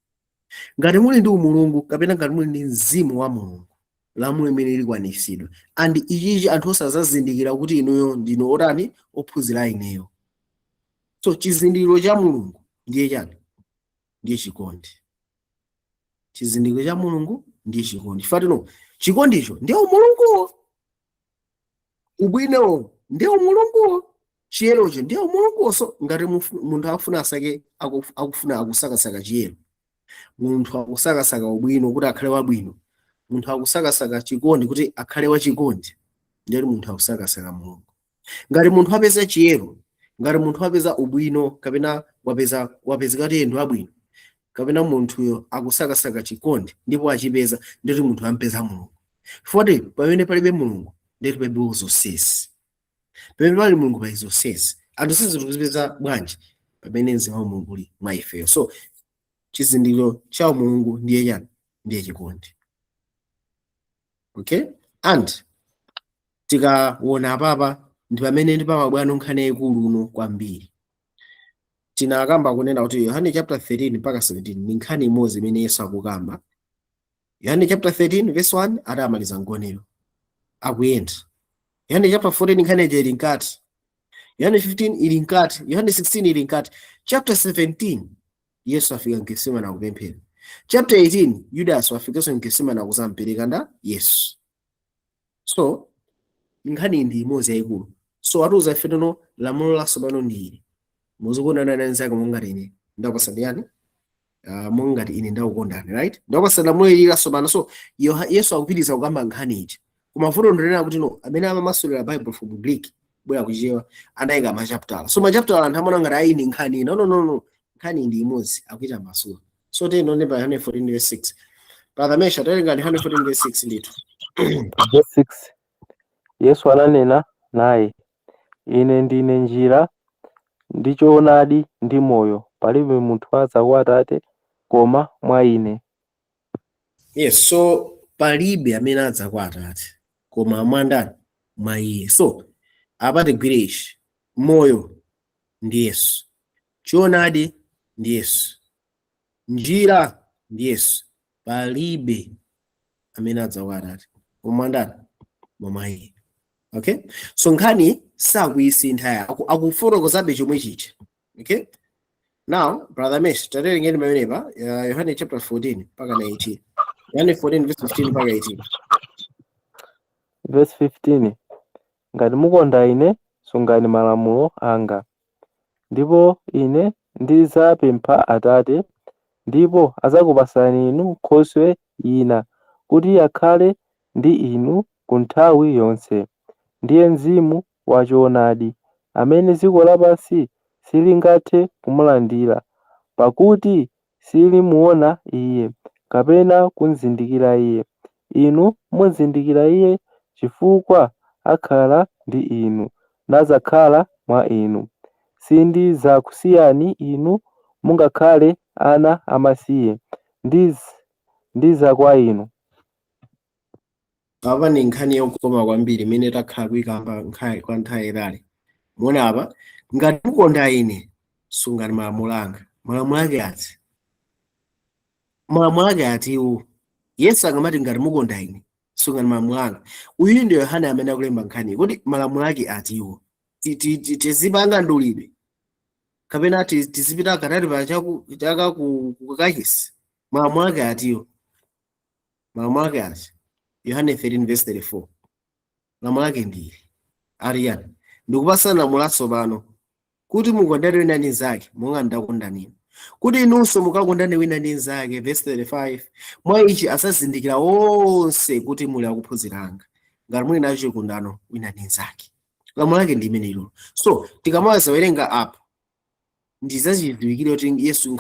Ngati muli ndi umulungu kapena ngati muli ndi mzimu wa mulungu lamulo imene likwaniritsidwa. And ichichi anthu osazazindikira kuti inuyo ndino otani ophunzira ineyo. So chizindikiro cha mulungu ndiye chani? Ndiye chikondi. Chizindikiro cha mulungu ndiye chikondi. Fatino chikondicho ndiye umulungu. Ubwino ndiye umulungu. Chiyerocho ndiye umulungu. So ngati munthu akufuna asake akufuna akusakasaka chiyero, munthu akusakasaka ubwino kuti akhale wabwino, munthu akusakasaka chikondi kuti akhale wachikondi, ndiye munthu akusakasaka mulungu. Ngati munthu apeza chiyero, ngati munthu apeza ubwino kapena wapeza kuti ndi wabwino kapena munthuyo akusakasaka chikondi ndipo achipeza ndiye munthu ampeza mulungu. Foti pamene palibe mulungu ndiye palibe zonsezi. Pamene pali mulungu pali zonsezi. Anthu sizikuzipeza bwanji pamene mzimu wa mulungu uli mwa ifeyo. So chizindikiro cha mulungu ndiye chani? Ndiye chikondi. Okay? And tikaona apapa ndi pamene ndi pamabwano nkhani yaikulu uno kwambiri. Tinakamba kunena kuti Yohane chapter 13 mpaka 17 ni nkhani imodzi imene Yesu akukamba. Yohane chapter 13 verse 1 adamaliza ngonero akuyenda. Yohane chapter 14 nkhani ili nkati. Yohane 15 ili nkati. Yohane 16 ili nkati. Chapter 17 Yesu afika mkesima na kupemphera. Chapter 18 Judas wafikaso mkesima na kusampereka nda Yesu. So nkhani ndi imodzi yaikulu. So atuza ifenono lamulo latsopano ndi ili. Muzikondana ndi nzake monga ine ndakupasani yani monga ine ndakukondani, right? Ndakupasani lamulo ili latsopano. So Yesu akupitiriza kukamba nkhani ichi. Kumavuto ndonena kuti no amene amamasulira Bible from Greek bwera kuchewa anayika machaptala. So machaptala anthu amona ngati ayi ndi nkhani. No. Nkhani ndi imodzi akuita masula. So teno ndi pa Yohane 14:6. Brother Mesha talenga ndi Yohane 14:6 ndithu. Verse 6 Yesu ananena naye, ine ndine njira ndi choonadi ndi moyo, palibe munthu adza kwa Atate koma mwa ine. Yes, so palibe amene adza kwa Atate koma mwa ndani? Mwa iye. So apate gwireshi moyo ndi Yesu, choonadi ndi Yesu, njira ndi Yesu. Palibe amene adza kwa Atate koma ndani? Mwa iye. Okay? So nkhani sakuyisintha ya akufotokozabe chomwe chicha. Okay? Now, brother Mesh, taterengeni pamenepa Yohane chapter 14 mpaka 18. Yohane 14 verse 15 mpaka 18. Verse 15 ngati mukonda ine sungani malamulo anga, ndipo ine ndizapempha Atate ndipo adzakupasani inu Nkhoswe ina kuti akhale ndi inu ku nthawi yonse. Ndiye Mzimu wa choonadi, amene dziko lapansi silingathe kumulandira, pakuti silimuona Iye, kapena kumuzindikira Iye. Inu mumuzindikira Iye chifukwa akhala ndi inu, nadzakhala mwa inu. Sindidzakusiyani inu mungakhale ana amasiye, ndiza kwa inu. Apa ni nkhani yokoma kwambiri imene takhala kuyikamba kwa nthawi yayitali. Muona apa, ngati mukonda ine sungani malamulo anga. Malamulo ake ati? Malamulo ake atiwo. Yesu akamati ngati mukonda ine sungani malamulo anga. Uyu ndi Yohane amene akulemba nkhani. Kodi malamulo ake atiwo? Tizipanga ndulidwe kapena tizipita katati pa chaka kukachisi? Malamulo ake atiwo. Malamulo ake ati? Yohane 13:34. Malamulo ake ndili ariyani ndikupasana mulaso pano kuti mukondane wina ndi nzake monga ndakondani, kuti inunso mukakondane wina ndi nzake. Verse 35, mwa ichi asazindikira onse kuti muli akuphunzira anga, ngati muli nacho chikondano wina ndi nzake. Lamulo lake ndi imenelo. So tikamawaza werenga apa ndizachidziwikire kuti Yesu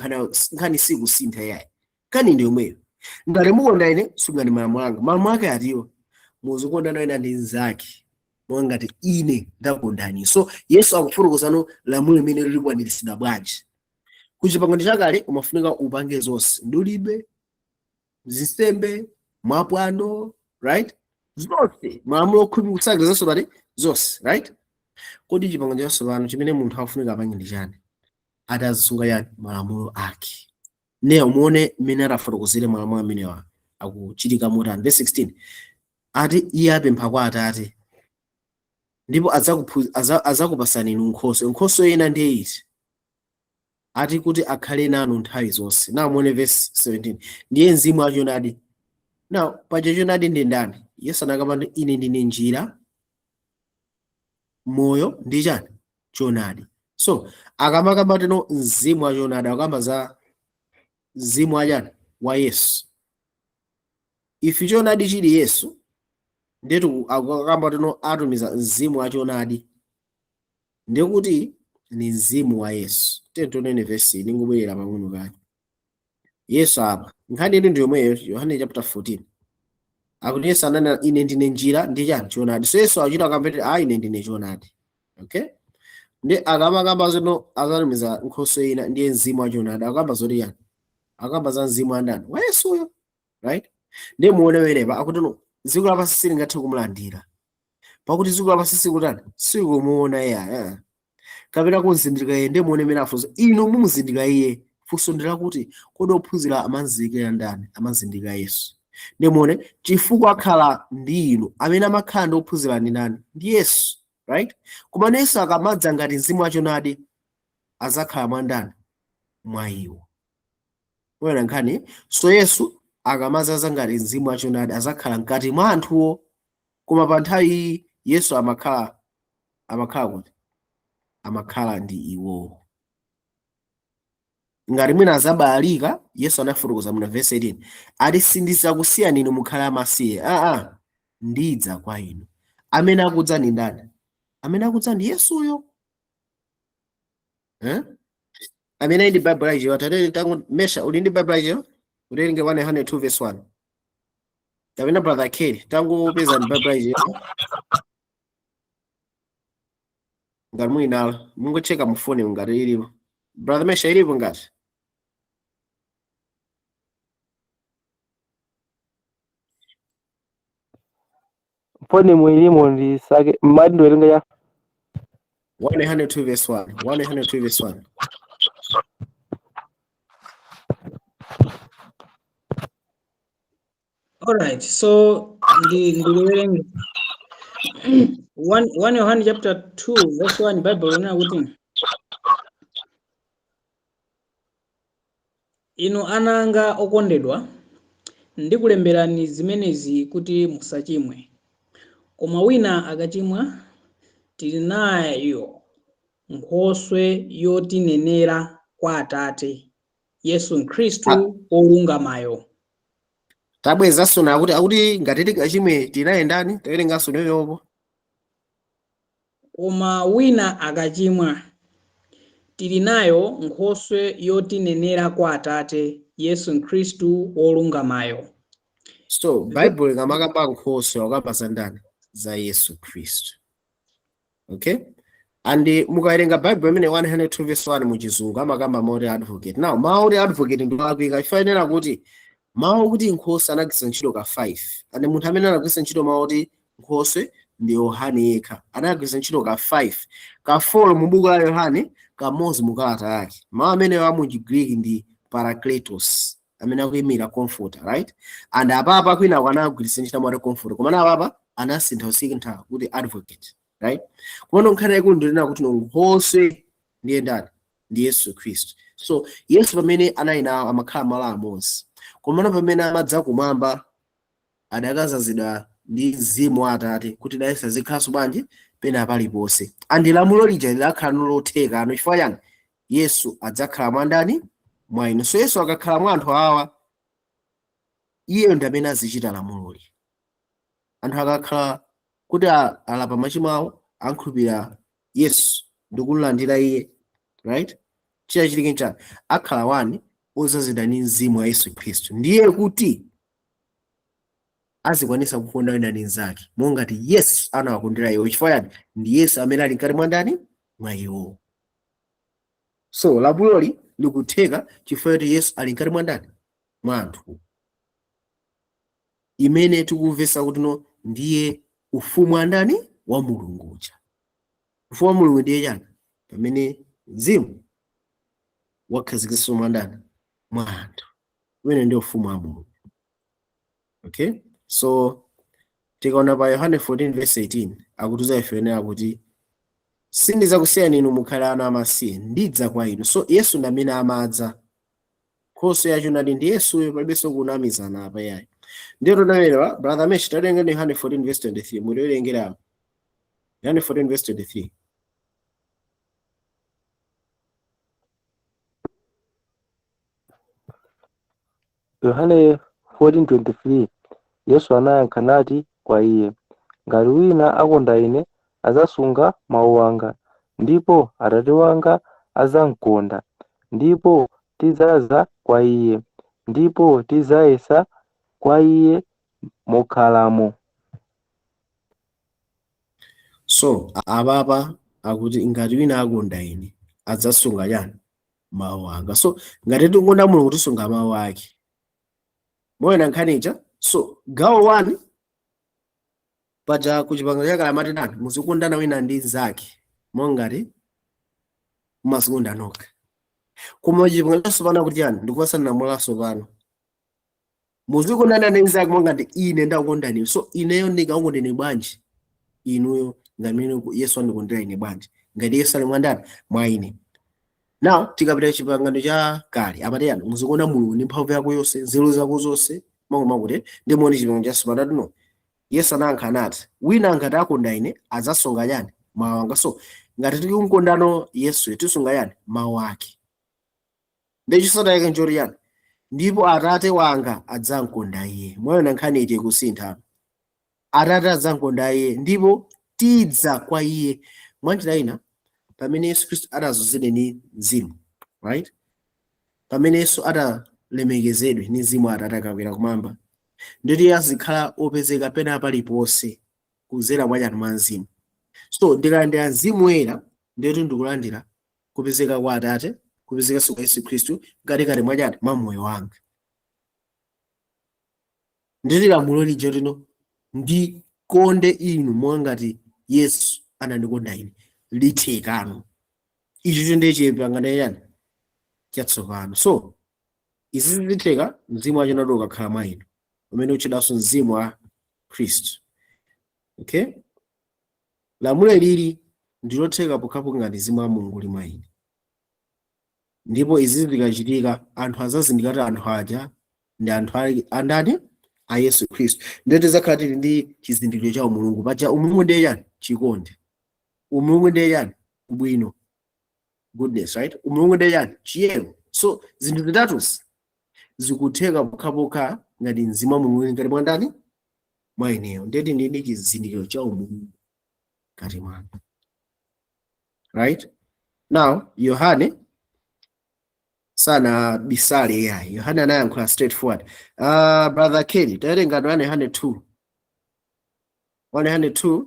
nkhani sikusintha yayi, kani ndi yomweyo. Ngati mukonda ine sungani malamulo anga. Malamulo ake atiwo muzikondana wina ndi nzake monga ngati ine ndakondani. So Yesu akufotokozano lamulo limene lilikwaniritsidwa bwanji. Kuchipangano chakale umafunika upange zonse, ndulidwe, nsembe, mapwano, right? Zonse malamulo khumi kutsatira zonse pali zonse, right? Kodi chipangano chatsopano chimene munthu akufunika apange ndi chani? Atazisunga yani malamulo ake. Ne umuone mmene atafotokozere malamulo amenewa akuchitika motani. Verse 16, ati iye apempha kwa Atate ndipo adzakupasani inu Nkhoswe. Nkhoswe ina ndiye iti? Ati kuti akhale nanu nthawi zonse. Na muone verse 17, ndiye Mzimu wa choonadi. Now paja choonadi ndi ndani? Yesu anakamba ine ndine njira, moyo ndi chani? Choonadi. So akamakamba teno Mzimu wa choonadi akamba za Mzimu wa chani? Wa Yesu. Ife choonadi chili Yesu, ndetu akamba teno atumiza Mzimu wa choonadi, ndikuti ni Mzimu wa Yesu. Tentonene verse ndingubwera pang'ono kake. Yesu apa nkhani ili ndi yomweyo. Yohane chapter 14 akuti Yesu ananena ine ndine njira ndi chani? Choonadi. So Yesu akuchita akambete ine ndine choonadi. Okay, ndi akamakamba zino azatumiza Nkhoswe ina ndiye Mzimu wa choonadi. Akamba zoti yani? Akamba za Mzimu wa ndani? Wa Yesuyo, right? Ndi muone werepa akuti no dziko lapansi silingathe kumulandira, pakuti dziko lapansi sikutani? Sikumuona iye, kapena kumuzindikira iye. Ndi muone mene afunso inu mumuzindikira iye. Funso ndila kuti kodi ophunzira amazindikira ndani? Amazindikira Yesu. Ndi muone chifukwa akhala ndi inu amene amakhala ndi ophunzira ndi nani? Ndi Yesu, right? Koma Yesu akamadza ngati Mzimu wa choonadi azakhala mwa ndani? Mwa iwo. Wena nkhani. So Yesu akamadza ngati Mzimu wa choonadi azakhala mkati mwa anthuwo. Koma pa nthawi Yesu amakhala kuti amakhala ndi iwo. Ngati mwina azabalalika, Yesu anafotokoza mu verse 18 ati sindidzakusiyani inu mukhale amasiye, ndidza kwa inu. Amene akudza ni ndani? Amene akudza ndi Yesuyo. Amene ali ndi Bible ijo atate tangu mesha uli ndi Bible ijo ulenge 102 verse 1. Kapena brother Kelly tangu peza ndi Bible ijo. Ngati mwina mungocheka mufone ngati ilipo. Brother mesha ilipo ngati? Mfoni mwilimo ndi sake mmadi ndowerenga ya 102 verse 1. 102 verse 1. Alright, so ndiwerenga 1 Yohane chapter 2 verse 1 Bible unena kuti inu ana anga okondedwa, ndikulemberani zimenezi kuti musachimwe. Koma wina akachimwa, tili nayo Nkhoswe yotinenera kwa Atate, Yesu Khristu olungamayo. tabwereranso akuti ngati tikachimwe tinayendani tawerenganso neyopo. Koma wina akachimwa, tili nayo Nkhoswe yotinenera kwa Atate, Yesu Khristu wolungamayo. So Bible ikamakamba Nkhoswe wakamba za ndani? Za Yesu Khristu. Okay, and mukawerenga Bible imene 102 verse 1 muchizungu amakamba mawu oti advocate. Now mawu oti advocate ndilakwika ifanira kuti mawu kuti Nkhoswe anagwiritsa ntchito ka 5, and munthu amene anagwiritsa ntchito mawu oti Nkhoswe ndi Yohane yekha, anagwiritsa ntchito ka 5, ka 4 mu buku la Yohane, kamodzi mu kalata yake. Mawu amene wa mu Greek ndi Parakletos, amene akuyimira comforter, right? And apapa kwina anagwiritsa ntchito mawu oti comforter, koma apapa anasintha kuti advocate, right? Kuona nkhani yakulu ndinena kuti Nkhoswe ndiye ndani? Ndi Yesu Khristu. So Yesu pamene anali nawo amakhala malo amodzi, koma pamene amadza kumwamba adakazazidwa ndi Mzimu wa Atate kuti naye azikhalanso bwanji pena paliponse. Andi lamulo lija lidakhala lotheka ano chifukwa chani? Yesu adzakhala mwa ndani? Mwa inu. So Yesu akakhala mwa anthu awa, iye ndi amene azichita lamuloli. Anthu akakhala kuti alapa machimo awo, ankhulupirira Yesu ndi kumulandira iye, right? Chiyachitika nchani? Akhala wani odzazidwa ndi Mzimu wa Yesu Khristu, ndiye kuti azikwanisa kukonda wina ndi nzake monga ti Yesu anawakondera iwo. Chifukwa chani? Ndi Yesu amene ali mkati mwa ndani? Mwa iwo. So lamuloli likutheka chifukwa kuti Yesu ali mkati mwa ndani? Mwa anthu. Imene tikumvetsa kuti no ndiye ufumu wa ndani? Wa Mulungu uja. Ufumu wa Mulungu ndiye chani? Pamene Mzimu wakhazikitsa mwa ndani? Mwa anthu. Umene ndiye ufumu wa Mulungu. Okay? So tikaona pa Yohane 14 verse 18 akutiza ifenera kuti sindidzakusiyani inu mukhale ana amasiye, ndidza kwa inu. So Yesu ndi amene amadza. Nkhoswe yachonadi ndi Yesuyo, palibenso kunamizana apa yayi. Ndiyo tonawerewa brother Mesh tawerenga Yohane 14 verse 23 muliwerengera Yohane 14 verse 23. Yohane 14:23 Yesu anayankha nati kwa iye, ngati wina akonda ine azasunga mawu anga, ndipo Atate wanga azamkonda, ndipo tidzaza kwa iye, ndipo tidzayesa kwa iye mokhalamo. So ababa akuti ngati wina akonda ine adzasunga chani? Mawu anga. So ngati tikonda Mulungu tisunga mawu ake. Moyena nkhanicha. So gawo 1 paja kuchipangano chakale amati nani? Muzikondana wina ndi nzake mongati mumazikonda nokha. Koma chipangano chatsopano kuti chani? Ndikuwasana namulaso pano. Muzikondana ndi nzake mongati ine ndakukondani. So ineyo ndikakukondeni bwanji? Inuyo ngamene Yesu andikondera ine bwanji? Ngati Yesu ali mwa ndani? Mwa ine. Now tikapita chipangano cha kale amati yani muzikonda Mulungu ndi mphamvu yako yonse, nzeru zako zonse, makuti ndimoni chipangano chatsopano no. Yesu anayankha nati wina ngati akonda ine adzasunga chani? Mawu anga. So ngati tikukondano Yesu tisunga chani? Mawu ake. Ndi chisota yake njoti chani? Ndipo Atate wanga adzamkonda iye. Moyona nkhani iti kusintha. Atate adzamkonda iye ndipo tidza kwa iye. Mwanjira ina pamene Yesu Khristu adazozedwe ni Mzimu, right? Pamene Yesu adalemekezedwe ni Mzimu Atate akakwera kumwamba, nditi azikhala opezeka pena paliponse kudzera mwa chani? Mwa Mzimu. So ndikalandira Mzimu Woyera nditi ndikulandira kupezeka kwa Atate, kupezeka kwa Yesu Khristu ngati mwa chani? Mwa moyo wanga. Nditi lamulo lija lino ndikonde inu mongati Yesu anandikonda ine lithekano. Ichi ndiye chipangano yani chatsopano. So izi zitheka Mzimu wake nado ukakhala mwa inu, umene utchedwanso Mzimu wa Khristu. Okay, lamulo lili ndilotheka pokhapo ngati Mzimu wa Mulungu uli mwa inu. Ndipo izi zikachitika anthu azazindikira kuti anthu aja ndi anthu andani? A Yesu Khristu. Ndiye tizakhala tili ndi chizindikiro cha umulungu. Paja umulungu ndiye yani? Chikondi. Umulungu ndiye yani? Ubwino, goodness, right? Umulungu ndiye yani? Chiyero. So zinthu zitatuzi zikutheka pokhapokha ngati mzimu wa Mulungu uli ngati mwa ndani? Mwa ineyo. Ndeti ndili chizindikiro cha umulungu ngati mwanga. Right? Now, Yohane sana bisale yayi. Yohane anayankhula straightforward. Brother Kelly, tawerenga 102. 102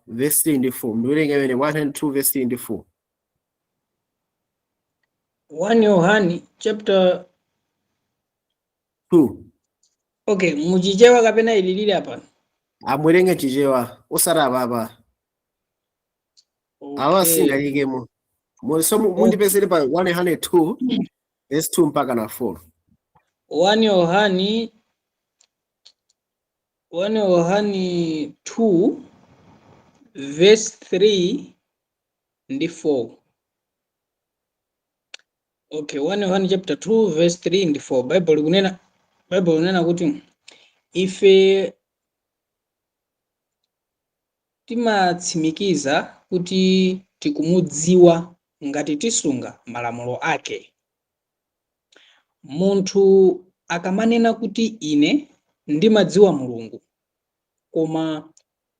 verse 24. Ndiwerenga imene 102 verse 24. 1 Yohane chapter 2. okay, muchichewa kapena ililili apa? Amwerenge chichewa osara baba. Awa singayikemo. So mundipesere pa 102 verse 2 mpaka na 4. 1 Yohane 2 verse 3 ndi 4. Okay, 1 Yohane chapter 2 verse 3 ndi 4. Bible kunena kuti ife timatsimikiza kuti tikumudziwa ngati tisunga malamulo ake. Munthu akamanena kuti ine ndimadziwa Mulungu koma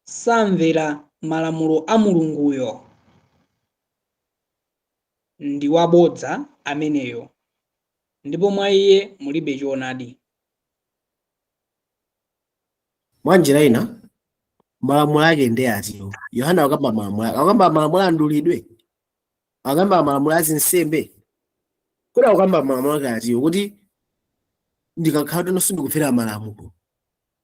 samvera malamulo a Mulunguyo, ndi wabodza ameneyo, ndipo mwa iye mulibe choonadi. Mwa njira ina malamulo ake ndi atiwo. Yohana akamba malamulo ake. Akamba malamulo andulidwe. Akamba malamulo azinsembe. Kuti akamba malamulo ake atiwo kuti ndikakhala tono sindikufera malamulo.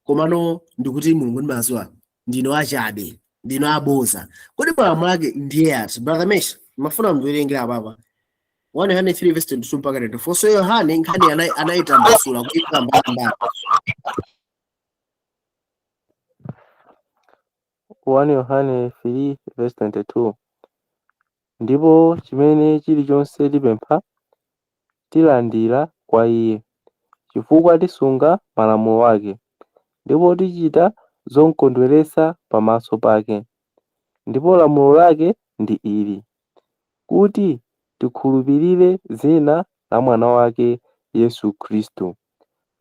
Komano ndikuti Mulungu ndimadziwa ndino achabe, ndino aboza. Kuti malamulo ake ndiye ati. Brother Mesh, mafuna mndiwerengera apapa. 103 verse 22 mpaka 24. So Yohane nkhani anayitambasula kuti ikamba. 1 Yohane 3 verse 22. Ndipo chimene chilichonse tipempha tilandira kwa iye, chifukwa tisunga malamulo ake, ndipo tichita zomkondweretsa pamaso pake. Ndipo lamulo lake ndi ili, kuti tikhulupirire dzina la mwana wake Yesu Khristu,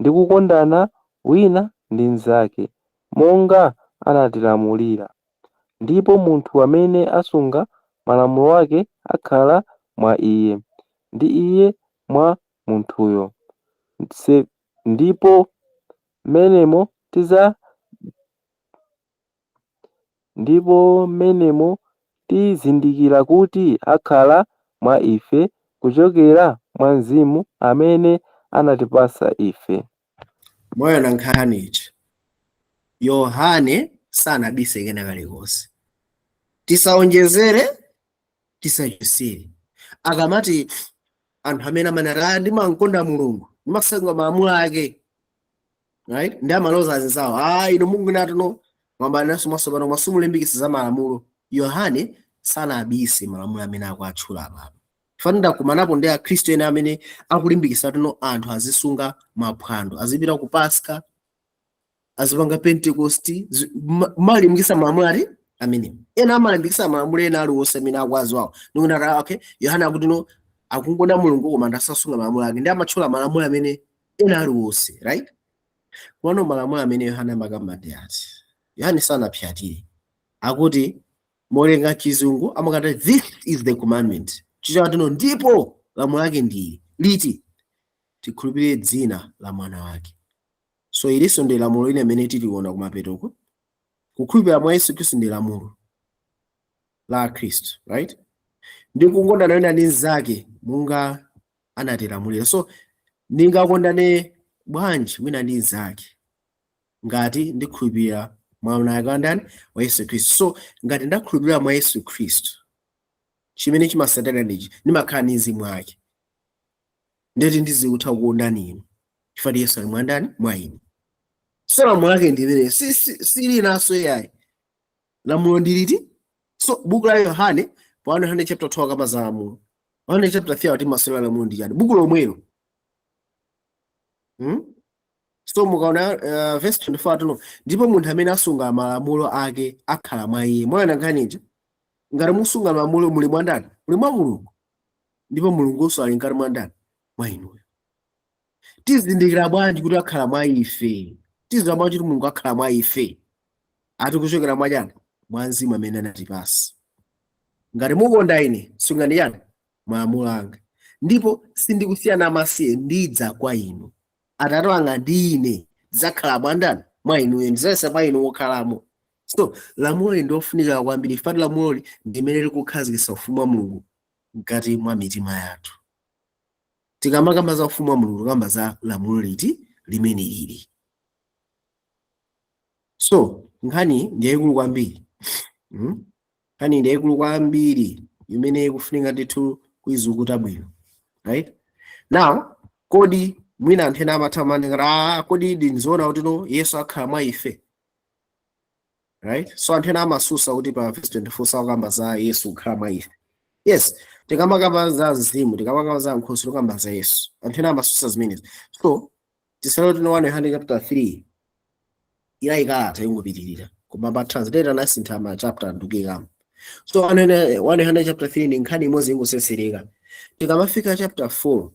ndi kukondana wina ndi mnzake monga anatilamulira. Ndipo munthu amene asunga malamulo ake akhala mwa iye, ndi iye mwa munthuyo. Ndipo menemo tizindikira kuti akhala mwa ife kuchokera mwa Mzimu amene anatipasa ife. Moyo na nkhani ichi. Yohane sanabise kena kalikonse. Tisaonjezere, tisachepere. Akamati anthu amene amanena ndimakonda Mulungu, ndimasunga malamulo ake. Right? Ndi amaloza azinzawo. Ino Mulungu natono mwambanaso masopano mwasumulimbikitsa za malamulo. Yohane sanabise malamulo amene akutchula apa. Fanida kumanapo ndi akhristu ena amene akulimbikitsa tono anthu azisunga maphwando, azipita ku Paska, azipanga Pentecost, malimbikitsa malamulo ati amene. Ena amalimbikitsa malamulo ena aliwonse amene akwaziwawo. Ndikuti okay, Yohane akuti no akungoda Mulungu koma ndasasunga malamulo ake. Ndi amatchula malamulo amene ena aliwonse, right? Wano malamulo amene Yohane amakamba ndi ati. Yohane sanapyatire. Akuti molenga chizungu amakati this is the commandment. Chichawatino ndipo lamulo lake ndi liti tikhulupirire dzina la mwana wake. So iliso ndi lamulo ine amene tiliona kumapetoko. Kukhulupirira mwa Yesu Khristu ndi lamulo la Khristu, right? Ndi kukondana wina ndi mnzake monga anatilamulira. So ndingakondane bwanji wina ndi mnzake ngati ndikhulupirira mwa mwana wake wa Yesu Khristu. So ngati ndakhulupirira mwa Yesu Khristu, chimene chimasatana ndichi ndimakhala ndi mzimu wake. Ndeti ndizikutha kukondani inu chifukwa Yesu ali mwandani mwa ine. So lamulo lake ndimene sili naso yayi. Lamulo ndiliti? So buku la Yohane pa 100 chapter 2 kama za lamulo. 100 chapter 3 ati masolo lamulo ndi chani. Buku lomwelo. So mukaona verse 24 tuno ndipo munthu amene asunga malamulo ake akhala mwa iye. Moyo nanganije ngati musunga malamulo muli mwandani? Muli mwa Mulungu. Ndipo Mulungunso ali ngati mwandani mwa inuyo. tizindikira bwanji kuti akhala mwa ife? Tizindikira bwanji kuti Mulungu akhala mwa ife? Ati kuchokera mwa chani? Mwa Mzimu amene anatipasa. Ngati mukonda ine, sungani chani? Malamulo anga. Ndipo sindikusiyana amasiye, ndidza kwa inu. Atate wanga ndi ine zidzakhala mwa ndani? Mwa inuyo, ndidzayesa mwa inu wokhalamo. So lamulo ndiofunika kwambiri, fati lamulo ndimene likukhazikitsa ufumu wa Mulungu mkati mwa mitima yathu. Tikamakamba za ufumu wa Mulungu kamba za lamulo liti limene lili. So nkhani ndiyayikulu kwambiri. Nkhani ndiyayikulu kwambiri imene ikufunika ndithu kuizukuta bwino. Right? Now, kodi mwina anthu ena amathamanga kodi ndinzoona kuti no Yesu akhala mwa ife. Right? So anthu ena amasusa kuti pa verse 24 sakamba za Yesu kukhala mwa ife. Yes, tikamakamba za Mzimu, tikamakamba za Nkhosi lokamba za Yesu. Anthu ena amasusa zimenezi. So tisalo tino 1 Yohane chapter 3 ikatha ingopitirira. Koma pa translator nasintha ma chapter ndukikamo. So 1 Yohane chapter 3 ndi nkhani imodzi ingosesereka. Tikamafika chapter 4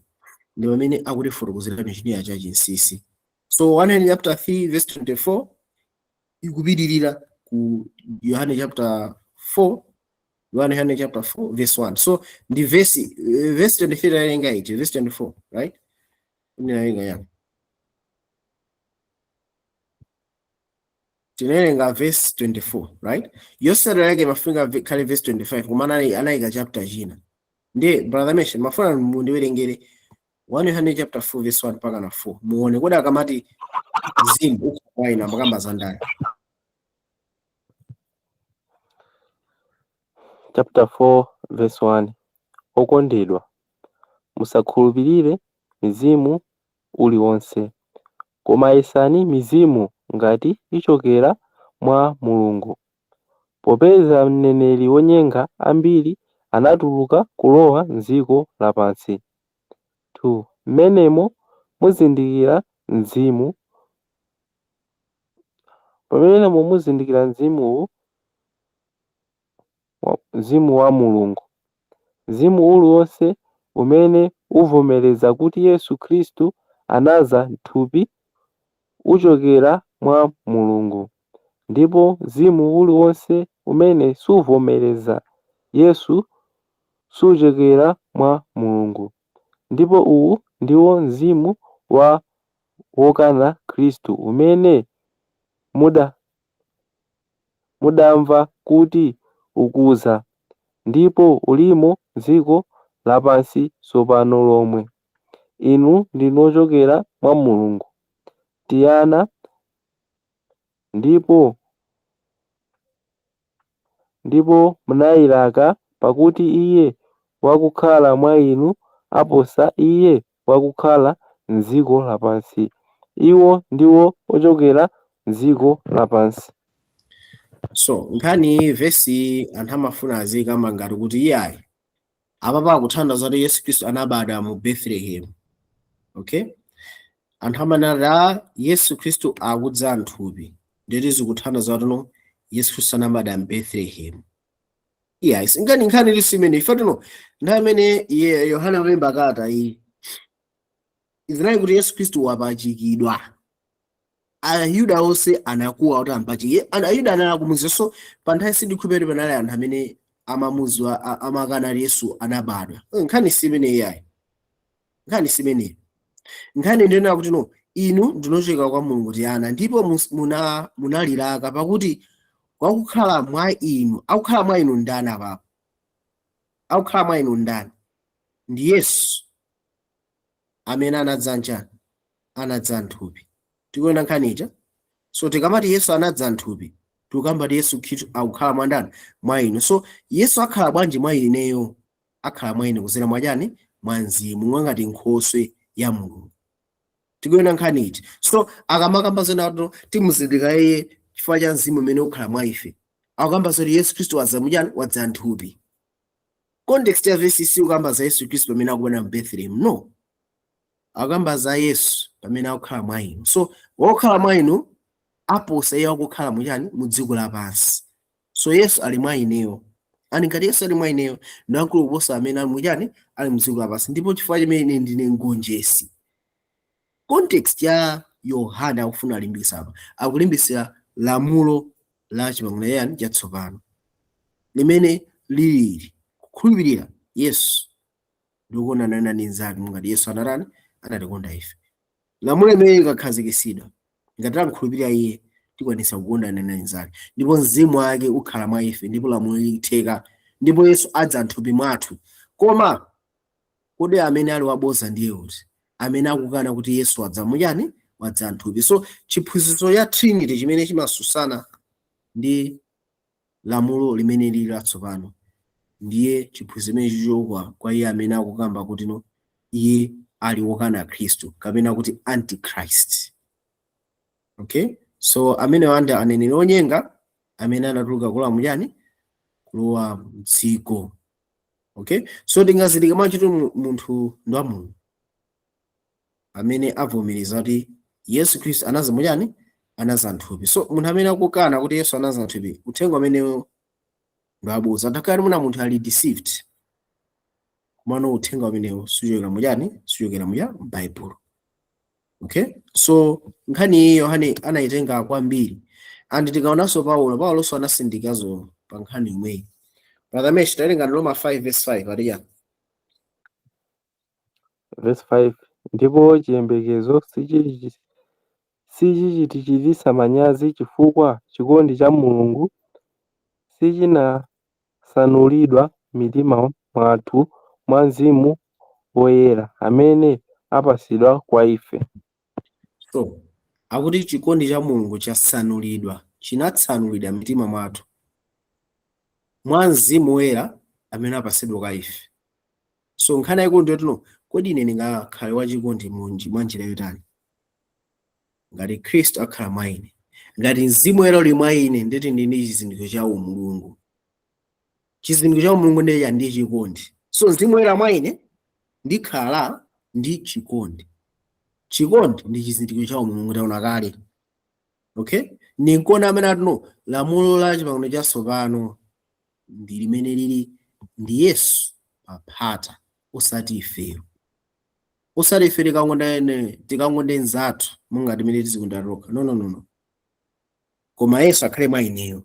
ndi pamene akutifotokozera nchiniya cha chinsinsi. So 1 Yohane chapter 3 verse 24 ikupitirira ku Yohane chapter 4, 1 Yohane chapter 4 verse 1. So the verse 23 alenga ichi, verse 24, right? Inalenga yani. Tinalenga verse 24, right? Yosera yake mafunga kale verse 25 kumana anaika chapter jina. Ndiye brother mention mafuna mundiwerengere 1 Yohane chapter 4 verse 1 mpaka na 4. Muone koda akamati Mzimu ukwaina makamba za ndani. Chapter 4 verse 1. Okondedwa, musakhulupirire mizimu uliwonse, koma yesani mizimu ngati ichokera mwa Mulungu, popeza mneneri wonyenga ambiri anatuluka kulowa m'dziko lapansi. 2. Mmenemo muzindikira mzimu, pamenemo muzindikira mzimu wa Mulungu. Mzimu uliwonse umene uvomereza kuti Yesu Khristu anaza m'thupi uchokera mwa Mulungu, ndipo mzimu uliwonse umene suvomereza Yesu suchokera mwa Mulungu. Ndipo uwu ndiwo mzimu wa wokana Khristu umene mudamva kuti ukuza, ndipo ulimo m'dziko lapansi tsopano lomwe. Inu ndinochokera mwa Mulungu, tiyana, ndipo munayilaka, pakuti iye wakukhala mwa inu aposa iye wakukhala m'dziko lapansi. Iwo ndiwo ochokera m'dziko lapansi. So nkhani vesi anthu amafuna azikamba ngati kuti iyayi apapa akuthandiza kuti Yesu Khristu anabadwa mu Bethlehem. Okay? Anthu amanena Yesu Khristu akudza m'thupi, ndeti zikuthandiza kuti no Yesu Khristu anabadwa mu Bethlehem. Iyayi singani nkhani lisimene ifati no nthawi imene Yohane alemba kalata iyi izinali kuti Yesu Khristu wapachikidwa. Ayuda onse anakuwa kuti ampachike. Ayuda anakumuza. So pa nthawi sindikhupere panali anthu amene amamuzwa amakana Yesu anabadwa. Nkhani simene iyayi. Nkhani simene. Nkhani ndinena kuti no inu ndinochokera kwa Mulungu tiyana, ndipo munalilaka pakuti wakukhala mwa inu, akukhala mwa inu ndani apapo? Akukhala mwa inu ndani? Ndi Yesu amene anadza m'thupi. Tikuona nkhanicha. So tikamati Yesu anadza m'thupi, tikamba kuti Yesu Khristu akukhala mwa ndani? Mwa inu. So Yesu akhala bwanji mwa ineyo? Akhala mwa ine kudzera mwa chani? Mwa Mzimu, ngati Nkhoswe ya Mulungu. Tikuona nkhanicha. So akamakamba zina kuti timuzindikira iye chifukwa cha Mzimu umene ukhala mwa ife. Akukamba kuti Yesu Khristu wadza m'thupi. Context ya verse si ukamba za Yesu Khristu pamene akubadwa mu Bethlehem. No. Akamba za Yesu pamene akukhala mwa inu. So wokhala mwa inu aposa iye akukhala muchani? Mu dziko lapansi. So Yesu ali mwa ineyo. Ani ngati Yesu ali mwa ineyo ndakulu kuposa amene ali muchani? Ali mu dziko lapansi. Ndipo chifukwa chimene ndine ngonjesi. context ya Yohana akufuna alimbikisa apa akulimbikisa lamulo la chipangano yani chatsopano limene lili kukhulupirira Yesu ndikuonana ndi nzake ngati Yesu anatikonda ife. Lamulo limene likakhazikitsidwa ngati takhulupirira iye tikwanisa kukondana ndi nzake ndipo mzimu wake ukhala mwa ife ndipo lamulo litheka ndipo Yesu adza m'thupi mwathu. Koma kodi amene ali wabodza ndiye uti? Amene akukana kuti Yesu adza muyani wadza m'thupi. So chiphunzitso ya Trinity chimene chimasusana ndi lamulo limene lili latsopano ndiye chiphunzitso chimene chichokwa kwa iye amene akukamba kuti no iye ali wokana Khristu kapena kuti antichrist. Okay, so amene wanda aneneri onyenga amene anatuluka kula muyani kulowa mdziko. Okay, so tingazindikire mwachito munthu ndi wa Mulungu amene avomereza kuti Yesu Khristu anaza muyani anaza m'thupi. So munthu amene akukana kuti Yesu anaza m'thupi uthenga amene ndabodza atakali muna munthu ali deceived kumano uthenga umenewo sujokera muyani sujokera muya m'Baibulo. Okay, so nkhani iyo anayitenga kwambiri and tikaonanso Paulo anasindikazo pa nkhani imweyi. Brother Mesh tawerenga Roma 5:5 aliya verse 5 ndipo chiyembekezo sichichititsa manyazi chifukwa chikondi cha Mulungu sichinasanulidwa mitima mwathu mwa Mzimu Woyera amene apasidwa kwa ife. So akuti chikondi cha Mulungu chinatsanulidwa mitima mwathu mwa Mzimu Woyera amene apasidwa kwa ife. So nkhani yako ndiyo tino kodi ine ndingakhale wachikondi mwa njira yotani? Ngati Khristu akhala mwa ine, ngati Mzimu Woyera uli mwa ine ndeti ndini chizindikiro cha umulungu. Chizindikiro cha umulungu ndiye ndiye chikondi. So Mzimu Woyera mwa ine ndikhala ndi chikondi. Chikondi ndi chizindikiro cha umulungu taona kale. Okay, ninkona amene atino lamulo la chipangano chatsopano ndi limene lili ndi Yesu paphata osati ifeyo. Osati ife tikangonde nzathu monga timene tizikunda roka. No. Koma Yesu akhale mwa ineyo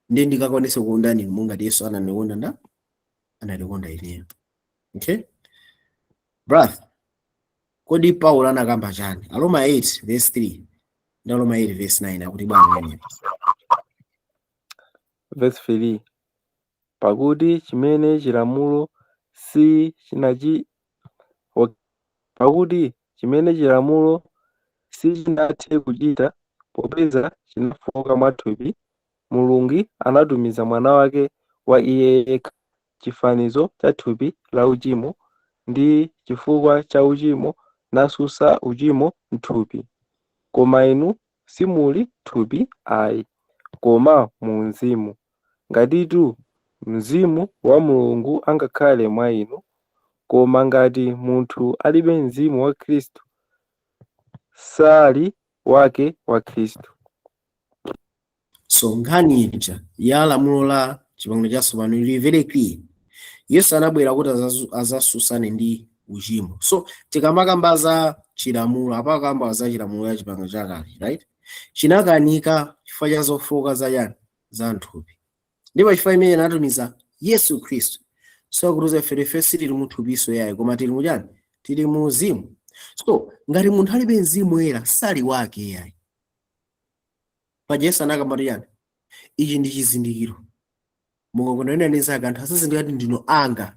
ndiye ndikakwanisa kukondani monga Yesu anandikonda anatikonda ineyo. Okay, brother, kodi Paulo anakamba chani? Aroma 8:3 ndi Aroma 8:9 akuti bwana verse 3 pakuti chimene chilamulo sichinathe kuchita popeza chinafoka mwathupi, Mulungu anatumiza mwana wake wa iye yekha, chifanizo cha thupi la uchimo, ndi chifukwa cha uchimo nasusa uchimo m'thupi. Koma inu simuli thupi ayi, koma mu Mzimu. Ngatitu Mzimu wa Mulungu angakhale mwa inu, koma ngati munthu alibe Mzimu wa Khristu sali wake wa Khristu. So nkhani ija ya lamulo la chipangano chatsopano ili very clear. Yesu anabwera kuti azasusane ndi uchimo. So tikamakamba za chilamulo apakamba za chilamulo ya chipangano chakale, right? Chinakanika chifukwa cha zofoka za nthupi. Ndipo chifukwa imene anatumiza Yesu Khristu. So akutuza ife tili muthupiso yaye koma tili mujani? Tili mu Mzimu. So ngati munthu alibe Mzimu Woyera sali wake yaye. Pa Yesu anakamba yani? Ichi ndi chizindikiro. Mukakondana ndi zake anthu asazindikira kuti ndino anga.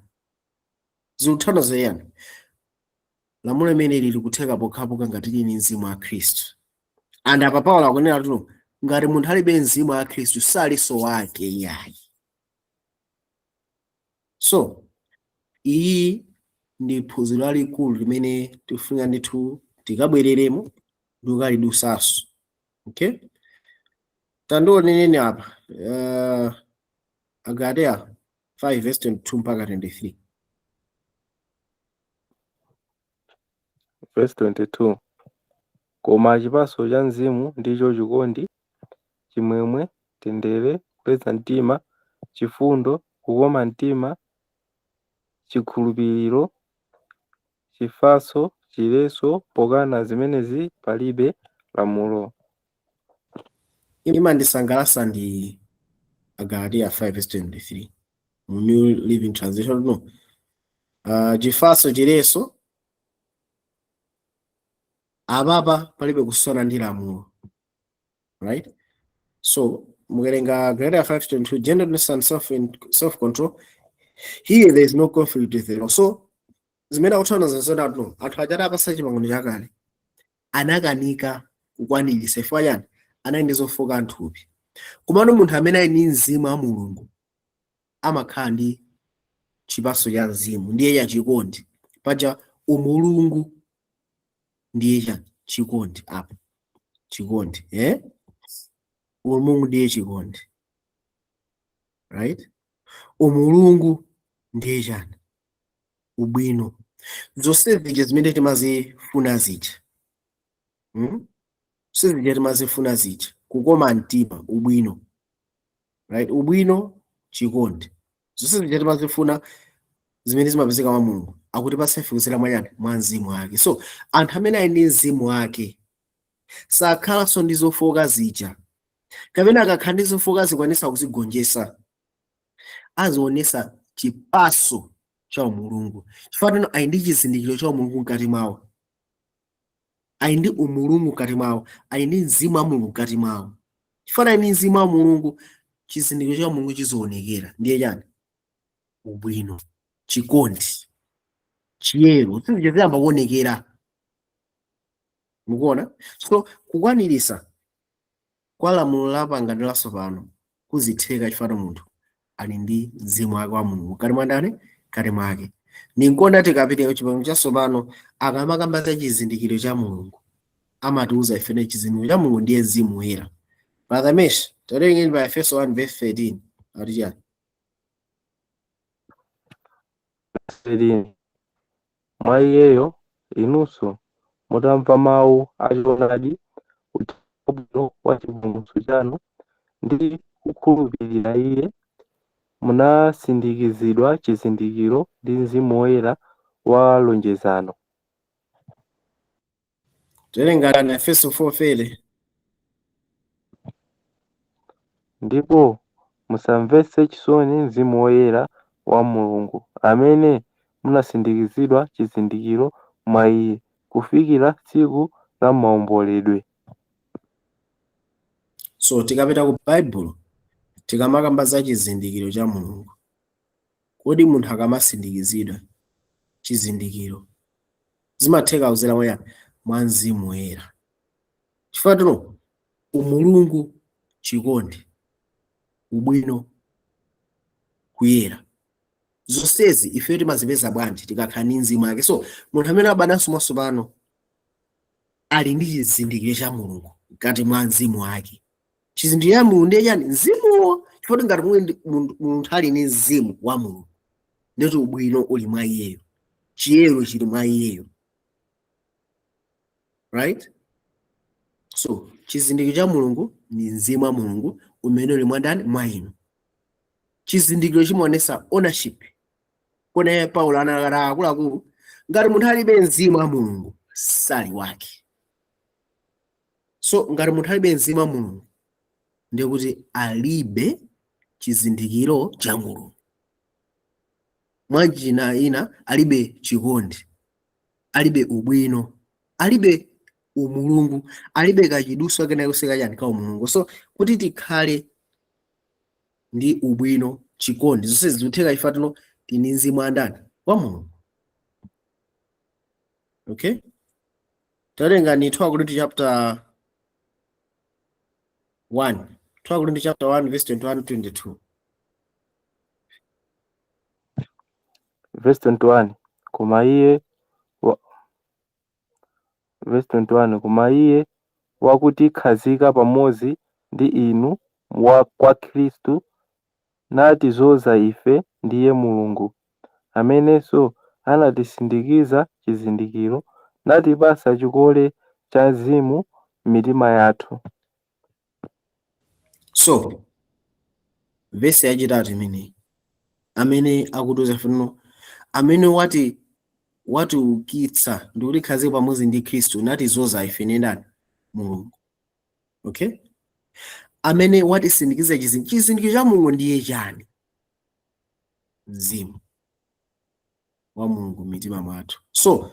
Zikuthana zoyani. Lamulo limene lili kutheka pokhapokha ngati lili Mzimu wa Khristu. And apa Paulo akunena kuti ngati munthu alibe Mzimu wa Khristu salinso wake yaye. So iyi ndi phunziro lalikulu limene tifuna ndithu tikabwereremo ndikalidusaso. Okay, tandioneneni apa Agalatia 5:22 mpaka 23. Verse 22 koma chipatso cha Mzimu ndicho chikondi, chimwemwe, tendere, kuleza mtima, chifundo, kukoma mtima, chikhulupiriro, chifatso chileso pokana zimenezi palibe lamulo. Imandisangalatsa ndi Agalatiya 5:23 mu New Living Translation no. Chifatso chileso apapa palibe kusona ndi lamulo, right? So mukerenga Agalatiya 5:22 gentleness and self-control, here there is no conflict with the law. So zimene akuthawana zazona no anthu ajati apasa chipangano chakale anakanika kukwaniritsa chifukwa chani anali ndi zofoka anthupi. Komano munthu amene ali ndi mzimu wa Mulungu amakhala ndi chipatso cha mzimu, ndiye chachikondi. Paja umulungu ndiye cha chikondi apa chikondi, umulungu ndiye chikondi, right? Umulungu ndiye chani ubwino. Zonse zija zimene timazifuna zija, sizija timazifuna zija kukoma mtima, ubwino, right? Ubwino chikondi, zonse zija timazifuna zimene zimapezeka mwa Mulungu akuti pasefukizira mwanyani mwa mzimu wake. So anthu amene ali ndi mzimu wake sakhalanso ndi zofoka zija, kapena akakhala ndi zofoka zikwanisa kuzigonjetsa, azionesa chipatso cha umulungu. Chifukwa ali ndi chizindikiro cha umulungu mkati mwawo, ali ndi umulungu mkati mwawo, ali ndi mzimu wa Mulungu mkati mwawo. Chifukwa ali ndi mzimu wa Mulungu, chizindikiro cha umulungu chizoonekera, ndiye chani ubwino, chikondi, chiyero, sizija ziyamba kuonekera. Mukuona? So kukwaniritsa kwa lamulo la pangano latsopano kuzitheka chifukwa munthu ali ndi mzimu wake wa Mulungu kati mwa ndani, kati mwake. Ninkonda tikapita chipangano chatsopano akamakamba za chizindikiro cha Mulungu amatiuza ifene chizindikiro cha Mulungu ndiye mzimu woyera. Brother Mesh, tarehe pa Efeso 1:13 ati Mwa iyeyo inunso mutamva mawu achoonadi ubwino wa chipulumutso chanu ndi kukhulupirira iye, munasindikizidwa chizindikiro ndi mzimu woyera wa lonjezano. Tarehe na Efeso 4:4 ndipo musamvetse chisoni mzimu woyera wa Mulungu amene munasindikizidwa chizindikiro mwa iye kufikira tsiku la maomboledwe. So tikapita ku Bible tikamakamba za chizindikiro cha Mulungu, kodi munthu akamasindikizidwa chizindikiro zimatheka kuzera mwa mzimu woyera. Chifukwa umulungu chikondi, ubwino, kuyera, zonsezi ife timazipeza bwanji tikakhala ndi mzimu wake. So munthu amene abadanso mwatsopano ali ndi chizindikiro cha Mulungu mkati mwa mzimu wake. Chizindikiro cha Mulungu ndiye chani? Mzimuwo. Chifukwa ngati munthu ali ndi mzimu wa Mulungu ndeti ubwino uli mwa iyeyo, chiyero chili mwa iyeyo, right? So chizindikiro cha Mulungu ni mzimu wa Mulungu umene uli mwa ndani, mwa inu. Chizindikiro chimaonesa ownership. Kone Paulo analala akuluakulu ngati munthu alibe mzimu wa Mulungu sali wake. So ngati munthu alibe mzimu wa Mulungu ndiye kuti alibe chizindikiro cha Mulungu. Mwanjina ina alibe chikondi, alibe ubwino, alibe umulungu, alibe kachiduso kena kuseka chani ka umulungu. So kuti tikhale ndi ubwino, chikondi, zonse zikutheka chifukwa tini mzimu wa ndani, wa Mulungu. Okay? Talenga ni 2 Korinto chapter 1. 2 Korinto chapter 1 verse 21-22. Verse 21 koma iye verse 21 koma iye wakutikhazika pamodzi ndi inu kwa Khristu natizoza ife ndiye Mulungu amenenso anatisindikiza chizindikiro natipasa chikole cha mzimu m'mitima yathu. So verse yachitatu imene amene akutuza fano amene wati watiukitsa ndi kutikhazika pamodzi ndi Khristu natizoza ife ndi ndani? Mulungu. Okay, amene watisindikiza chizindikiro cha Mulungu ndiye chani? Mzimu wa Mulungu m'mitima mwathu. So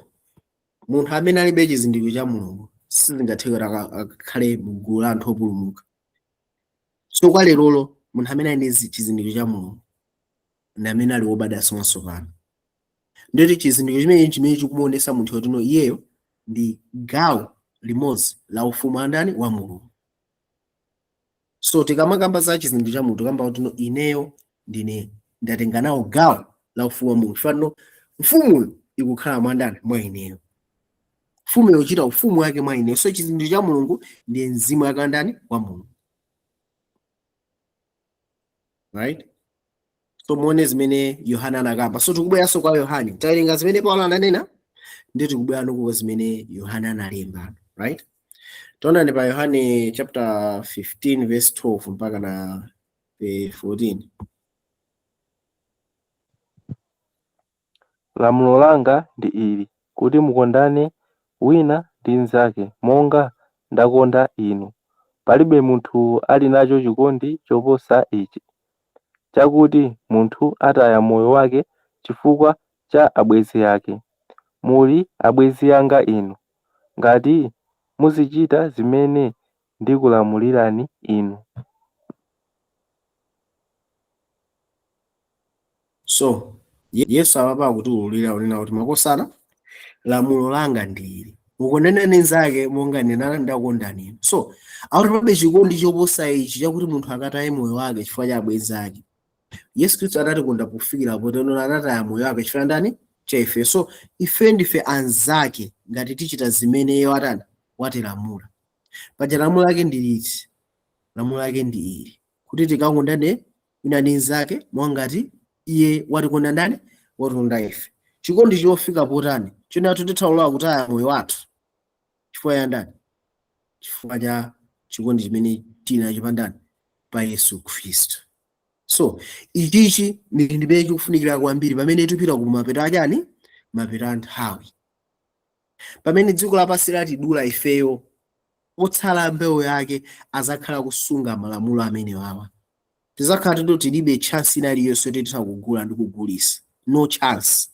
munthu amene alibe chizindikiro cha Mulungu sizingatheke akhale mgulu la anthu opulumuka. So kwa lerolo munthu amene ali ndi chizindikiro cha Mulungu ndi amene ali wobadwa mwatsopano. Ndoti chizindikiro chimene chikumuonesa munthu kuti iyeyo ndi gawo limodzi la ufumu wa ndani? Wa Mulungu. So tikamakamba za chizindikiro cha Mulungu tikamba kuti ineyo ndine ndatenga nawo gawo la ufumu wa Mulungu. Fano mfumu ikukhala mwa ndani? Mwa ineyo. Mfumu yochita ufumu wake mwa ineyo. So chizindikiro cha Mulungu ndiye mzimu wake ndani? Wa Mulungu. Right? So muone zimene Yohana anakamba. So tikubweranso kwa Yohane. Tawerenga zimene Paulo ananena ndi tikubwera kwa zimene Yohana analemba. Right? Taonani pa Yohane chapter 15 verse 12 mpaka na 14. Lamulo langa ndi ili, kuti mukondane wina ndi mnzake monga ndakonda inu. Palibe munthu ali nacho chikondi choposa ichi, chakuti munthu ataya moyo wake chifukwa cha abwenzi ake. Muli abwenzi anga inu, ngati muzichita zimene ndikulamulirani inu. So Yesu amapa kutiwululira unena kuti makosana lamulo langa ndi ili, mukondane ndi mnzake monga ine ndakondani inu. So akuti palibe chikondi choposa ichi chakuti munthu akataye moyo wake chifukwa cha abwenzi ake. Yesu Khristu anatikonda kufikira poti anataya moyo wake chifukwa ndani? Cha ife. So ife ndife anzake ngati tichita zimene iye watilamula. Paja lamulo lake ndi liti? Lamulo lake ndi ili, kuti tikakondane wina ndi mnzake monga ngati iye watikonda ndani? Watikonda ife. Chikondi chofika potani? Chonena titawolowa kutaya moyo wathu chifukwa ya ndani? Chifukwa cha chikondi chimene tinacho pa ndani? Pa Yesu Khristu. So ichichi ndimene chikufunikira kwambiri pamene tipita ku mapeto achani? Mapeto a nthawi. Pamene dziko lapansi latidula ifeyo, otsala mbewu yake azakhala kusunga malamulo amene wawa. Tizakhala tilibe chance ina iliyonse titha kugula ndi kugulisa. No chance.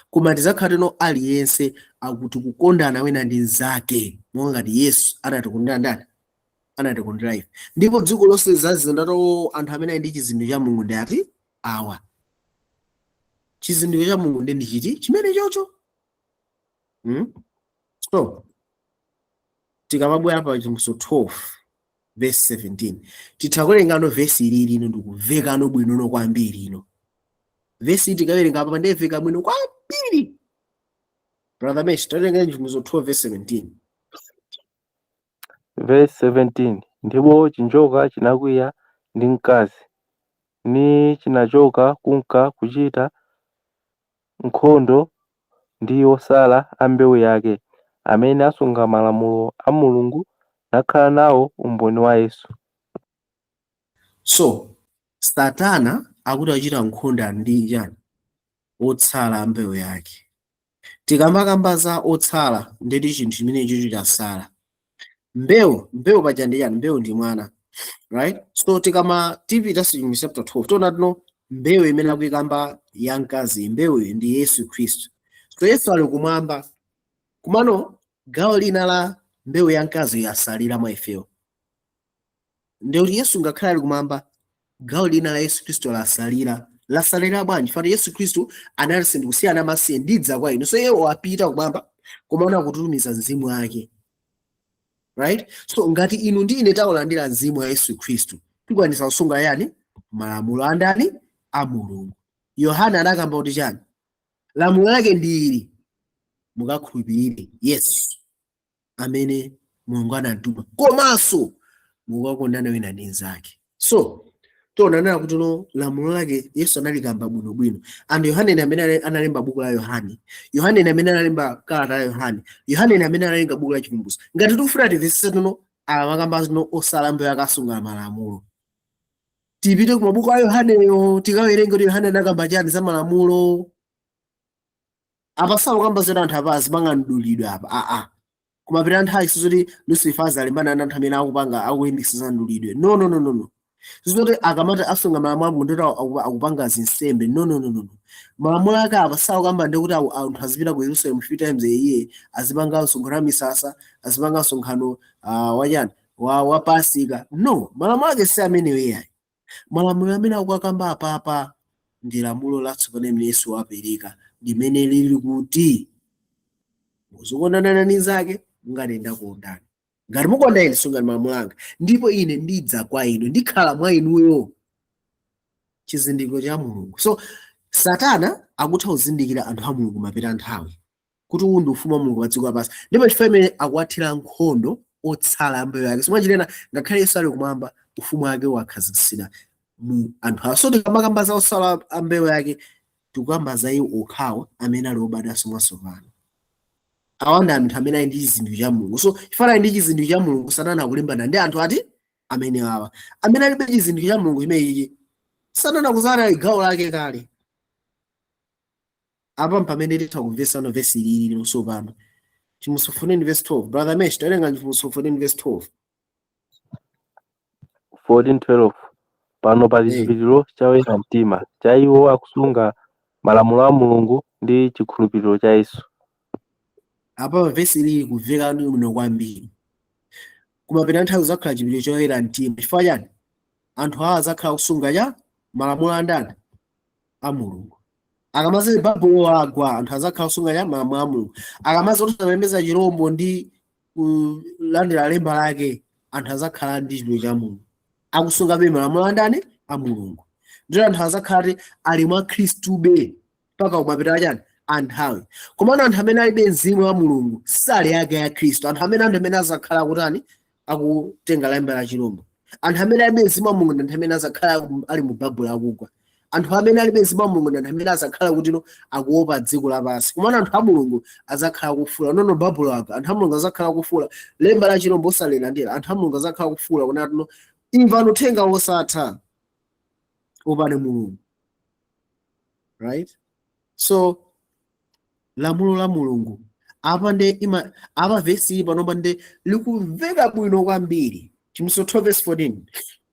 Koma tizakhala aliyense akuti kukondana wina ndi mnzake monga ngati Yesu anatikondera ndani? Anatikondera ife. Ndipo dziko lonse zazindato anthu amene ali ndi chizindikiro cha Mulungu ndi ati awa. Chizindikiro cha Mulungu ndi chiti? Chimene chocho. So tikamabwera pa Chivumbulutso 12 verse 17 tithakulengano verse ili ino ndikuvekano bwino kwambiri ino. Verse tikawerenga apa ndeveka bwino kwambiri. Brother Mesh, tawerenga Chivumbulutso 12 verse 17. Verse 17, ndipo chinjoka chinakwiya ndi mkazi, ni chinachoka kunka kuchita nkhondo ndi osala a mbewu yake, amene asunga malamulo a Mulungu nakhala nawo umboni wa Yesu. So Satana akuti achita nkhondo ndi chani? Otsala a mbewu yake. Tikamakamba za otsala ndeti chinthu chimene chicho chasala. Mbewu paja ndi chani? Mbewu ndi mwana. Right? So tipita mu chapter 12 tiona mbewu imene akuyikamba ya mkazi, mbewu ndi Yesu Khristu. So Yesu ali kumwamba, kumano gawo lina la mbewu ya mkazi yasalira mwa ifeyo. Ndiye Yesu ngakhala ali kumwamba, gawo lina la Yesu Khristu lasalira bwanji? Fana Yesu Khristu anali kusiyana masiye ndidza kwa inu. So iye wapita kumwamba kumaona kutumiza mzimu wake. Right? So ngati inu ndi ine takulandira mzimu wa Yesu Khristu, tikwanisa kusunga yani? Malamulo a ndani? A Mulungu. Yohana anakamba kuti chani? Lamulo lake ndi ili, mukakhulupirire Yesu amene Mulungu anatuma, komanso mukakondana wina ndi mnzake. So tionanena kuti lamulo lake Yesu analikamba bwinobwino. And Yohane amene analemba buku la Yohane, Yohane amene analemba kalata ya Yohane, Yohane amene analenga buku la Chivumbulutso. Ngati tikufuna timvetsetse amakamba osala mbewu akasunga malamulo, tipite ku mabuku a Yohaneyo tikawerenge kuti Yohane anakamba chani za malamulo. apa sakukamba zoti anthu apa azimang'anidulidwe apa kumapita nthawi sizoti Lucifer azalimbana ndi anthu amene akuyimikisa ndulidwe no sizoti akamati asunga malamulo a Mulungu ndoti akupanga zinsembe no malamulo ake apa sakukamba ndi kuti anthu azipita ku Yerusalemu 3 times a year, azipanga msonkhano wa misasa, azipanga msonkhano wachani wa Pasika. No, malamulo ake si amenewo iyayi. Malamulo amene akukamba apapa ndi lamulo latsopano limene Yesu wapereka limene lili kuti muzikondana ndi zake ngati ndakondani. Ngati mukonda ine sungani malamulo anga, ndipo ine ndidza kwa inu ndikhala mwa inuyo. Chizindikiro cha Mulungu. So Satana akutha kuzindikira anthu a Mulungu mapita nthawi kuti uwu ndi ufumu wa Mulungu pa dziko lapansi, ndipo chifukwa imene akuwathira nkhondo otsala ambewu yake. Simwachilena ngakhale Yesu ali kumwamba ufumu wake wakhazikitsira mu anthu awo. So tikamakamba za otsala ambewu yake tikukamba za iwo okhawo amene ali obadwanso mwatsopano. Awa ndi anthu amene ali ndi chizindikiro cha Mulungu. So chifukwa ali ndi chizindikiro cha Mulungu, Satana akulimbana ndi anthu ati amene awa amene alibe chizindikiro cha Mulungu chimenechi. Satana kuzala gawo lake kale. Apa pamene titha kumvesa no verse lili losopano. Chimusu 14 verse 12. Brother Mesh, talenga chimusu 14 verse 12. 14:12 pano pali chipiriro cha oyera mtima cha iwo akusunga malamulo a Mulungu ndi chikhulupiriro cha Yesu. Apa verse lili kumveka bwino kwambiri. Kumapita nthawi zakhala chipiriro cha oyera mtima. Chifukwa chani? Anthu awa zakhala kusunga cha malamulo andani a Mulungu. Akamaze babulo agwa anthu azakhala kusunga cha malamulo a Mulungu. Akamaze kuti alemeza chirombo ndi kulandira lemba lake anthu azakhala ndi chipiriro cha Mulungu. Akusunga be malamulo andani a Mulungu. Ndiyo anthu azakhala ali mwa Khristu be mpaka kumapita chani anthawi. Komano anthu amene alibe mzimu wa Mulungu sali yake ya Khristu. Anthu amene azakhala kutani akutenga lemba la chirombo. Anthu amene alibe mzimu wa Mulungu ndi anthu amene azakhala ali mu babulo akugwa. Anthu amene alibe mzimu wa Mulungu ndi anthu amene azakhala kutino akuopa dziko lapansi. Komano anthu a Mulungu azakhala kufula nono babulo aka. Anthu a Mulungu azakhala kufula lemba la chirombo osalilandira. Anthu a Mulungu azakhala kufula kuna tino imva uthenga wosatha opanda Mulungu. Right? So lamulo la Mulungu apa verse panopa nde likumveka bwino kwambiri. Chimusu 12 verse 14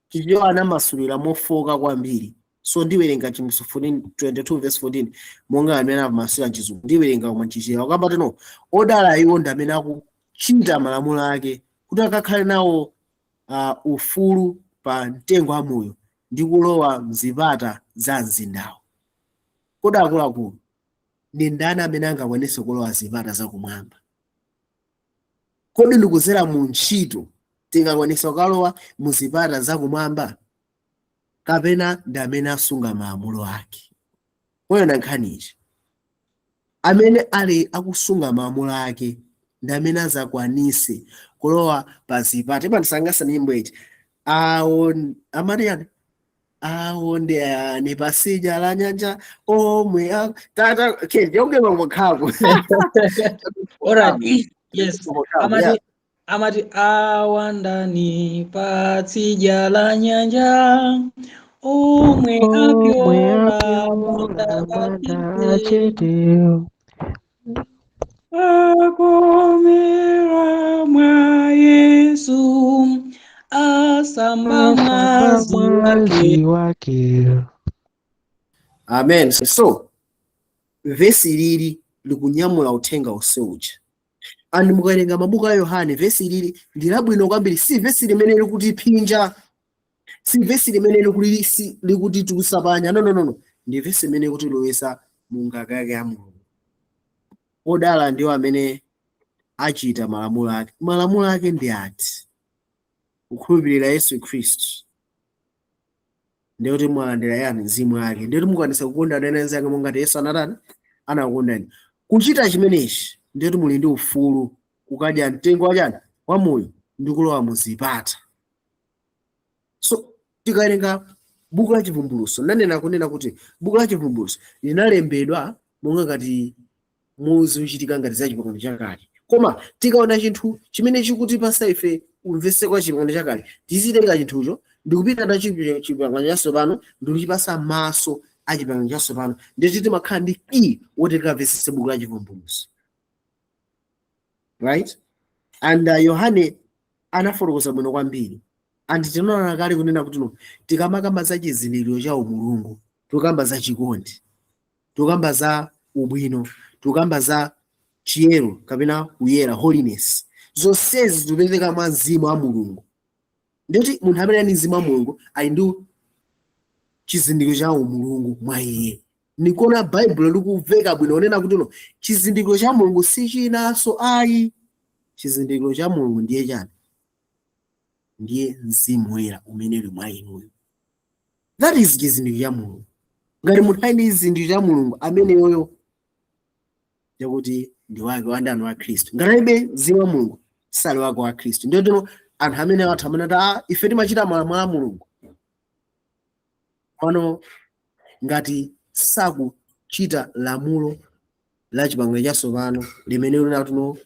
chicho anamasulira mofoka kwambiri. So ndiwerenga chimusu 22 verse 14 monga amene amasulira chizungu ndiwerenga koma chichira kwamba tino odala iwo ndi amene akuchita malamulo ake kuti akakhale nawo ufulu pa mtengo wa moyo ndi kulowa mzipata za mzindawo. Kodi akuluakulu ndi ndani amene angakwanise kulowa zipata zakumwamba? Kodi ndikuzera mu ntchito tingakwanisa kukalowa mu zipata zakumwamba? Kapena ndi amene asunga malamulo ake? Oyona nkhanichi amene ali akusunga malamulo ake ndi amene azakwanise kulowa pa zipata. Imanisangasa nyimbo iti amati aonde pasija la nyanja omwe tata jonge mangokhapo. Alright. Yes. Amati awandani pasija la nyanja omwe apyola munda chete akomera mwa Yesu asamba mwazi wake. Amen. So verse lili likunyamula uthenga useuja. And mukawerenga mabuku a Yohane verse lili ndi labwino kwambiri. Si verse limene likuti pinja, si verse limene likuti tikusapanya. No. Ndi verse limene kuti lowesa mungaka yake ya Mulungu. Odala ndiwo amene achita malamulo ake. Malamulo ake ndi ati kukhulupirira Yesu Khristu. Ndiyo kuti mwalandira yani mzimu wake. Ndiyo kuti mukwanisa kukondana ndi anzanu monga Yesu anatani anakukondani. Kuchita chimenechi ndiyo kuti muli ndi ufulu kukadya mtengo wachani wa moyo ndi kulowa mu zipata. So tikawerenga buku la Chivumbulutso nanena kunena kuti buku la Chivumbulutso linalembedwa monga ngati muzi uchitika ngati za chipangano chakale. Koma tikaona chinthu chimene chikuti pasa ife umvese kwa chipangano chakale tizitenga chinthucho ndikupita nacho chipangano chatsopano ndikuchipasa maso achipangano chatsopano ndiye timakhala ndi key woti tikamvetsetse buku la Chivumbulutso, right? And Yohane anafotokoza bwino kwambiri, and tinaona kale kunena kuti no tikamakamba za chizindikiro cha umulungu, tikamba za chikondi, tikamba za ubwino, tikamba za chiyero kapena kuyera, holiness, zonsezi zikupezeka mwa mzimu wa Mulungu. Ndikuti munthu amene ali mzimu wa Mulungu ali ndi chizindikiro cha umulungu mwa iye. Nikuona Baibulo likuveka bwino onena kuti no chizindikiro cha Mulungu si chinanso ayi. Chizindikiro cha Mulungu ndiye chani? Ndiye mzimu woyera umene uli mwa inuyo. That is chizindikiro cha Mulungu. Ngati munthu ali ndi chizindikiro cha Mulungu amene yoyo yakuti ndi wake wandani wa Khristu. Ngati alibe mzimu wa Mulungu sali wake wa Khristu. Ndiyo tino anthu amene athamana ife timachita malamulo a Mulungu. Pano ngati sakuchita lamulo la chipangano chatsopano limene lina tuno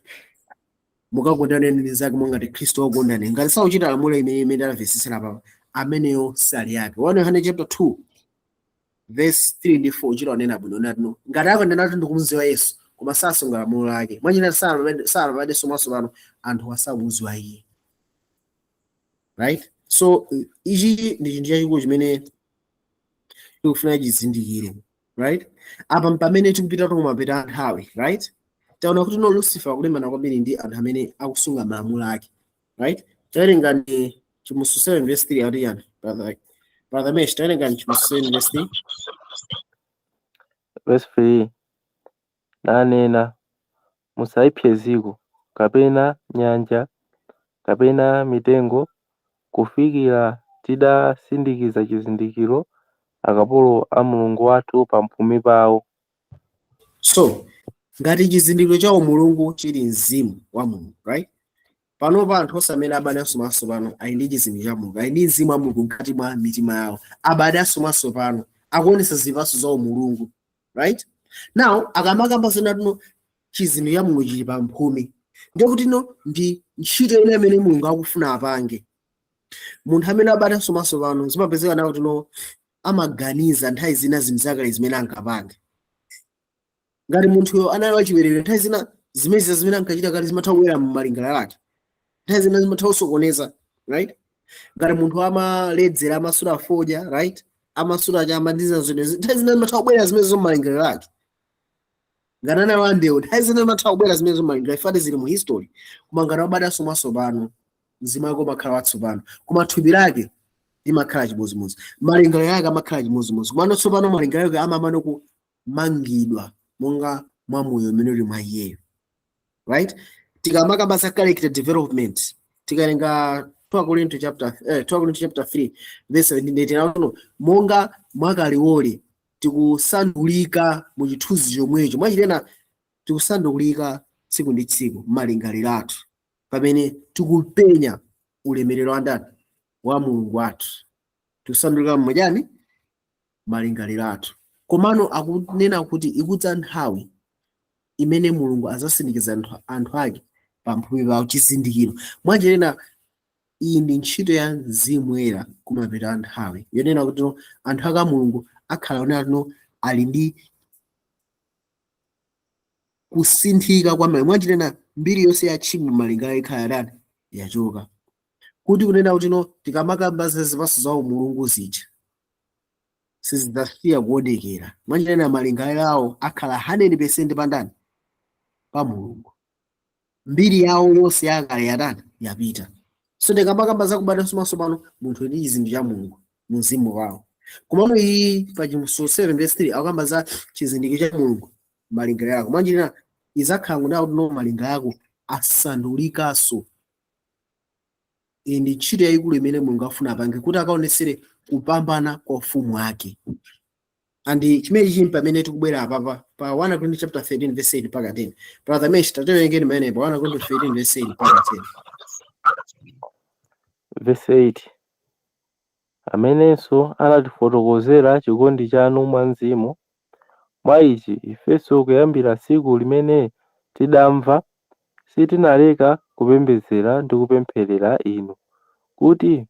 mukakondana ndi zake monga ngati Khristu wakondana, ngati sakuchita lamulo imene anamvetsetsera papa, ameneyo sali yake. 1 Yohane chapter 2 verse 3 ndi 4 chitanena bwino nati no ngati akondana ndi kumudziwa Yesu koma sasunga lamulo lake, mwachita sanapade somaso pano anthu asakudziwa iye, right? So ichi ndi chinthu chachikulu chimene tikufuna chizindikire, right? Apa pamene tikupita kumapita nthawi, right? Taona kuti no Lucifer akulimbana kwambiri ndi anthu amene akusunga malamulo ake, right? Tawerenga ndi Chimusu 7 verse 3 ati yani brother Mesh, tawerenga ndi Chimusu 7 verse 3 verse 3 nanena musayiphe dziko kapena nyanja kapena mitengo kufikira tidasindikiza chizindikiro akapolo a Mulungu wathu pamphumi pawo. So ngati chizindikiro cha umulungu chili mzimu wa Mulungu, right? Pano pa anthu osamene abale asomaso pano ali ndi chizindikiro cha Mulungu, ali ndi mzimu wa Mulungu mkati mwa mitima yawo. Abale asomaso pano akuonesa zipatso za umulungu, right? Now akamakamba zina tuno chizindikiro cha Mulungu chili pamphumi, ndiye kuti no ndi ntchito ine amene Mulungu akufuna apange. Munthu amene abale asomaso pano zimapezeka nawo tuno amaganiza nthawi zina zinthu zakale zimene ankapange. Ngati munthuyo anali wachiwerewere nthawi zina zimene ankachita kale zimatha kubwera mu malingaliro ake, nthawi zina zimatha kusokoneza, right? Ngati munthu amaledzera amasula fodya, right? Amasula chamba ndiza zinthu nthawi zina zimatha kubwera zimene zo malingaliro ake. Ngati anali wandewo nthawi zina zimatha kubwera zimene zo malingaliro ifati zili mu history. Koma ngati abale asomaso pano mzimu wake umakhala watsopano, koma thupi lake limakhala chimodzimodzi, malingaliro yake amakhala chimodzimodzi. Komano tsopano malingaliro yake amamana kumangidwa monga mwa moyo umene uli mwa iyeyo, right? Tikamakamba za character development tikalenga 2 Korinto chapter 3 verse 17 monga mwakaliwole tikusandulika mu chithunzi chomwecho, mwachitena tikusandulika tsiku ndi tsiku malingaliro athu pamene tikupenya ulemerero wa ndani wa Mulungu wathu, tikusandulika mmojani malingaliro athu. Komano akunena kuti ikudza nthawi imene Mulungu azasindikiza anthu ake pamphumi pawo chizindikiro. Mwachitena iyi ndi ntchito ya mzimu woyera kumapita nthawi yonena kuti anthu ake a Mulungu akhala onena ali ndi kusinthika kwa moyo. Mwachitena mbiri yonse ya tchimo malingaliro ikhala ndani yachoka, kuti kunena kuti tikamakamba zipatso za umulungu zija sizidzasiya kuonekera. Mwachitena malingaliro awo akhala 100% pandani pa Mulungu, mbiri yawo yonse yakale yatani yapita. So tikamakamba za kubadwa somaso pano munthu ndi chizindikiro cha Mulungu mzimu wawo. Komano iyi pa Chimusu 7 verse 3 akamba za chizindikiro cha Mulungu malingaliro yako. Mwachitena izakhala kunena kuti malingaliro yako asandulikanso. Iyi ndi ntchito yayikulu imene Mulungu afuna apange kuti akaonesere kupambana kwa ufumu wake. Andi chimene chimpa pamene tikubwera apapa pa 1 Korinto chapter 13 verse 8 mpaka 10. Brother Mesh, taterengeni pamene pa 1 Korinto 13 verse 8 mpaka 10. Verse 8 amenenso anatifotokozera chikondi chanu mwa mzimu. Mwa ichi ifenso kuyambira tsiku limene tidamva sitinaleka kupembedzera ndi kupempherera inu kuti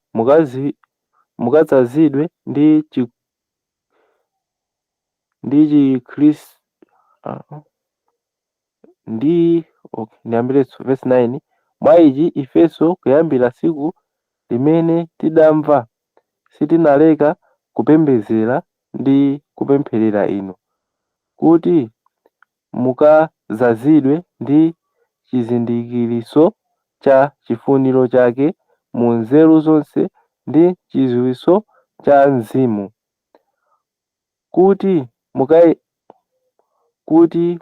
mukadzazidwe ndi ndi Chikhristu ndiyambirenso verse 9. Mwa ichi ifenso kuyambira tsiku limene tidamva sitinaleka kupembedzera ndi kupempherera inu, kuti mukadzazidwe ndi chizindikiro cha chifuniro chake mu nzeru zonse ndi chidziwitso cha Mzimu, kuti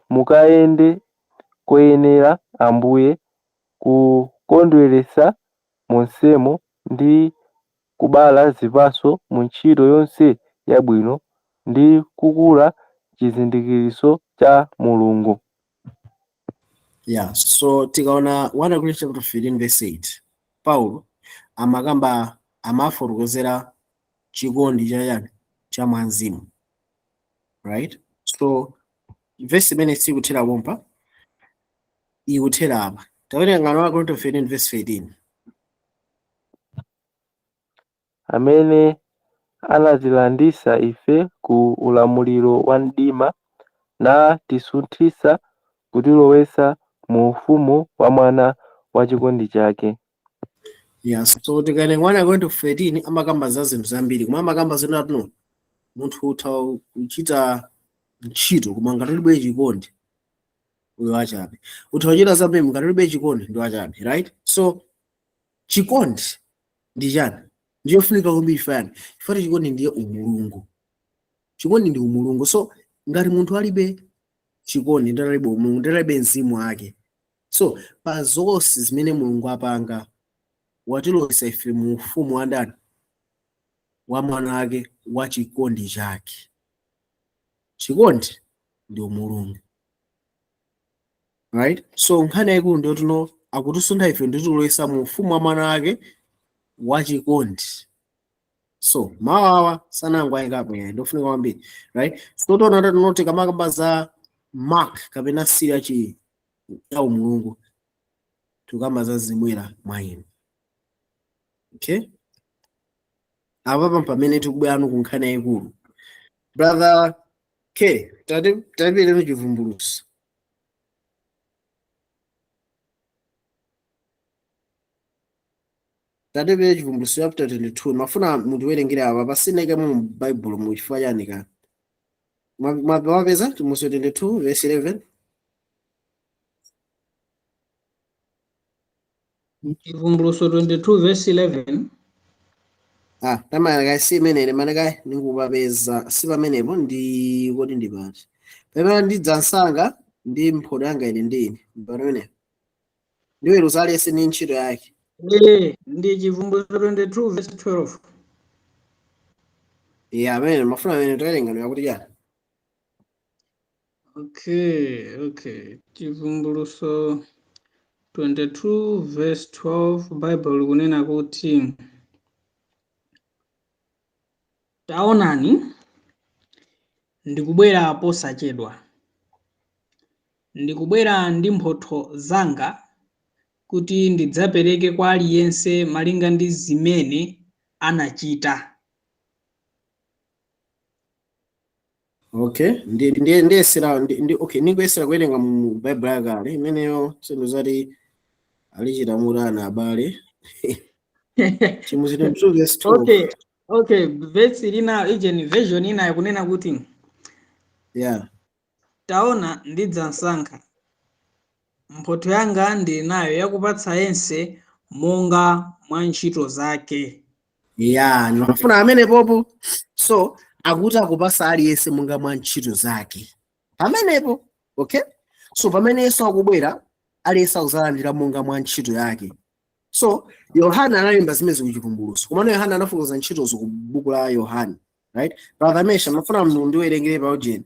mukayende koyenera Ambuye, kukondweretsa monsemo ndi kubala zipatso mu ntchito yonse yabwino ndi kukula chizindikiro cha Mulungu. Yeah, so tikaona 1 Corinthians chapter 15 verse 8, Paulo amakamba amafotokozera chikondi cha mzimu, right? So verse imene sikuthera pompa ikuthera apa. Tawerenga 1 Corinthians 15 verse 18. Amene anatilanditsa ife ku ulamuliro wa mdima natisunthitsa kutilowetsa mu ufumu wa mwana wa chikondi chake. Yes, so tikawerenga 1 Corinthians 13 amakamba za zinthu zambiri, koma amakamba zina munthu utha kuchita ntchito koma ngati ulibe chikondi uyo wachabe, utha kuchita zambiri ngati ulibe chikondi ndi wachabe, right? So chikondi ndi chani? Ndiyofunika kwambiri fani chifukwa chikondi ndiye umulungu. Chikondi ndi umulungu. So ngati munthu alibe chikondi ndalibe umulungu, ndalibe mzimu wake, so pa zonse zimene Mulungu apanga watilowetsa ife mu ufumu wa ndani? Wa mwana wake wa chikondi chake. Chikondi ndi umulungu, right? So nkhani yayikulu ndiyo tino akutisuntha ife nditilowetsa mu ufumu wa mwana wake wa chikondi. So mawawa sanango ayikapo ya ndofunika kwambiri, right? So tona tinoti kamakamba za mark kapena siri ya umulungu tukamba za zimwera mwa inu. Okay, apa pamene tikubwera ku nkhani yayikulu. Brother K, tapitiriza chivumbulutso. Tatipitiriza chivumbulutso chapter 22. Mafuna mundiwerengere apa pasineke mu Bible mu chifukwa chani ka. Mwapeza Timotheo 22 verse 11. Chivumbulutso 22 verse 11. Tamayaka si menene manaka ningupapeza si pamenepo ndi kodi ndi pati. Pamene ndidzansanga ndi mphoto yanga ine ndini pamene ndiweruza aliyense ndi ntchito yake. Ndi chivumbulutso 22 verse 12. Yeah, amene mafuna amene toyerenga yakuti chani. Okay. Chivumbulutso 22 verse 12 Bible kunena kuti taonani ndikubwera posachedwa, ndikubwera ndi mphotho zanga kuti ndidzapereke kwa aliyense malinga ndi zimene anachita. Okay, ndiyesera ndikuyesera kuwerenga mu Bible yakale imeneyo sendo zati alichita murana abale. Timotheo 22 verse 12. Okay, verse lina ijeni version ina yakunena kuti Yeah. Taona ndidzasankha, mphotho yanga ndili nayo yakupatsa yense monga mwa ntchito zake. Yeah, ndimafuna amene popo. So akuti akupasa aliyense monga mwa ntchito zake pamenepo. Okay, so pamene Yesu akubwera aliyense akuzalandira monga mwa ntchito yake. So Yohana analemba zimezi kuchivumbulutso, komano Yohana anafotokoza ntchitozo ku buku la Yohana, right? Brother Mesha mafuna ndiwerengere pa ujeni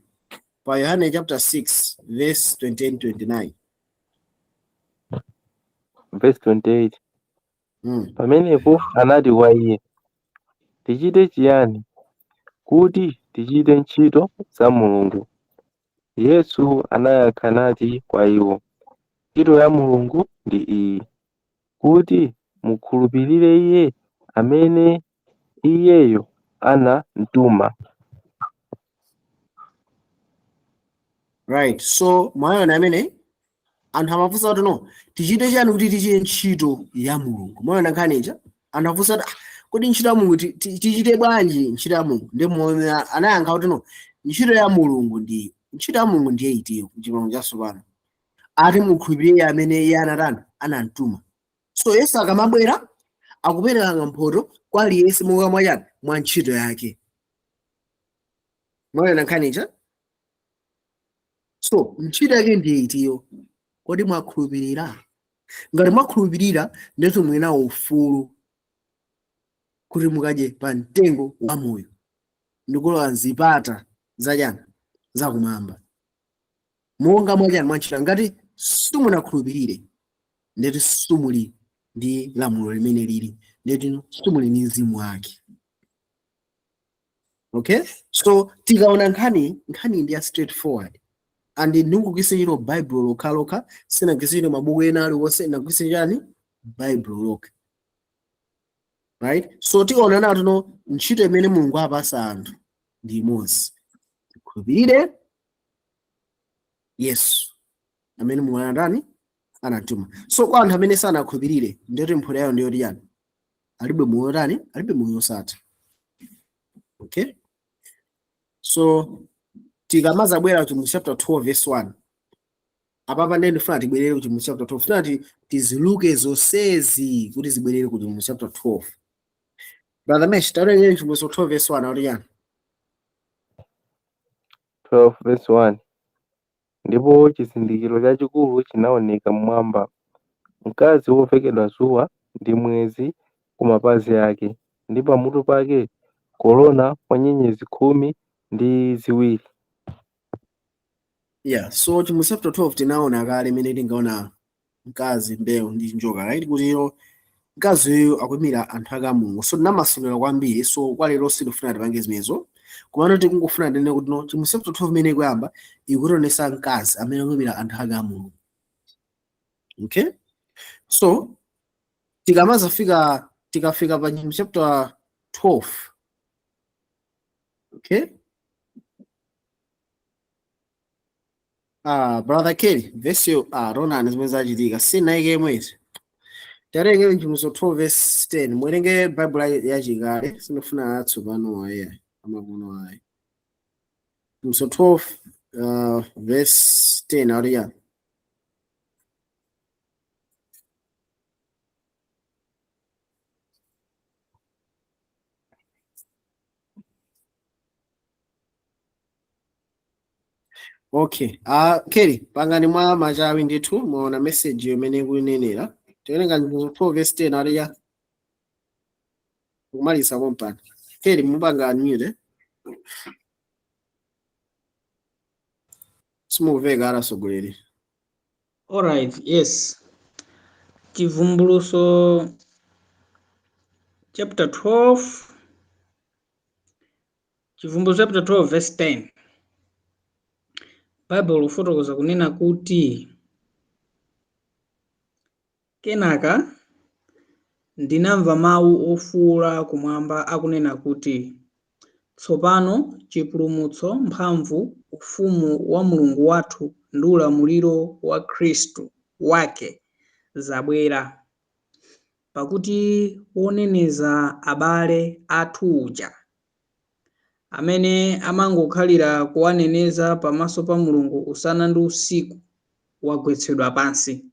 pa Yohana chapter 6 verse 28-29. Verse 28. Pamenepo anati kwa iye, tichite chiyani kuti tichite ntchito za Mulungu? Yesu anayankha nati kwa iwo, ntchito ya Mulungu ndi iyi, kuti mukhulupirire Iye amene Iyeyo anamtuma. right? So mwaona amene anthu amafunsa kuti no tichite chani kuti tichite ntchito ya Mulungu. Mwaona nkhanicha anthu afunsa kuti kodi ntchito ya Mulungu tichite bwanji ntchito ya Mulungu? Ndi mmodzi anayankha kuti no ntchito ya Mulungu ndiye itiyo m'chipangano chatsopano ati mukhulupirire amene iye anamtuma. So Yesu akamabwera akupereka mphotho kwa aliyense monga mwachani mwa ntchito yake. Mwaona nkhanicha. So ntchito yake ndiye itiyo. Kodi mwakhulupirira? Ngati mwakhulupirira ndiye muli nawo ufulu kuti mukadye pa mtengo wa moyo ndi kulowa m'zipata zachani zakumwamba. Monga mwachani mwa ntchito. Ngati simunakhulupirire ndiye simuli ndi lamulo limene lili, ndiye simuli ndi mzimu wake. Okay, so tikaona nkhani ndi ya straightforward and ndikukise chino Bible lokha sinakise mabuku ena aliwonse, ndakukise chani Bible lokha, right? So tikaona nato no ntchito imene Mulungu apasa anthu ndi imodzi: khulupirire Yesu amene Mulungu anatuma. So kwa anthu amene sanakhulupirire ndiye mphotho yawo ndiyo yani alibe moyo alibe moyo wosatha. Okay, so tikamaza bwera ku chapter 12 verse 1 apapa ndiye ndifuna tibwerere ku chapter 12, funa tiziluke zonsezi kuti zibwerere ku chapter 12. Brother Mesh, tawerengeni ku 12 verse 1 ali yani 12 verse 1. Ndipo chizindikiro chachikulu chinaoneka mmwamba: mkazi wovekedwa zuwa ndi mwezi ku mapazi ake, ndi pamutu pake korona wa nyenyezi 12. Yeah, so mu chapter 12 tinaona kale imene tingaona mkazi, mbewu ndi njoka, right? Kuti mkazi uyu akuyimira anthu ake a Mulungu. So tinamasulira kwambiri, so kwa lero silifuna tipange zimenezo. Kumano tikungofuna ndene kuti no mu chapter 12 imene ikuyamba ikutionesa mkazi amene akuyimira anthu ake a Mulungu. Okay, so tikafika pa chapter 12. Okay, brother Kelly, verse yo Ronan zimene zachitika sinaike mwezi. Tarenge mu 12 verse 10. Mwerenge Bible yachikale, sinofuna atsopano ayi amakuno ayi. Mu 12 verse 10 ali ya. Okay, Kelly, pangani mwa machawi ndithu muona message imene kunenera. Terenga mu 12 verse 10 ali ya. Kumalisa kompani. Kelly mubanga mute. Simuveka arasogoleri. All right, yes. Chivumbuluso chapter 12. Chivumbuluso chapter 12 verse 10. Bible ufotokoza kunena kuti kenaka ndinamva mawu ofuula kumwamba akunena kuti tsopano chipulumutso, mphamvu, ufumu wa Mulungu wathu ndi ulamuliro wa Khristu wake zabwera, pakuti woneneza abale athu uja amene amangokhalira kuwaneneza pamaso pa Mulungu usana ndi usiku wagwetsedwa pansi.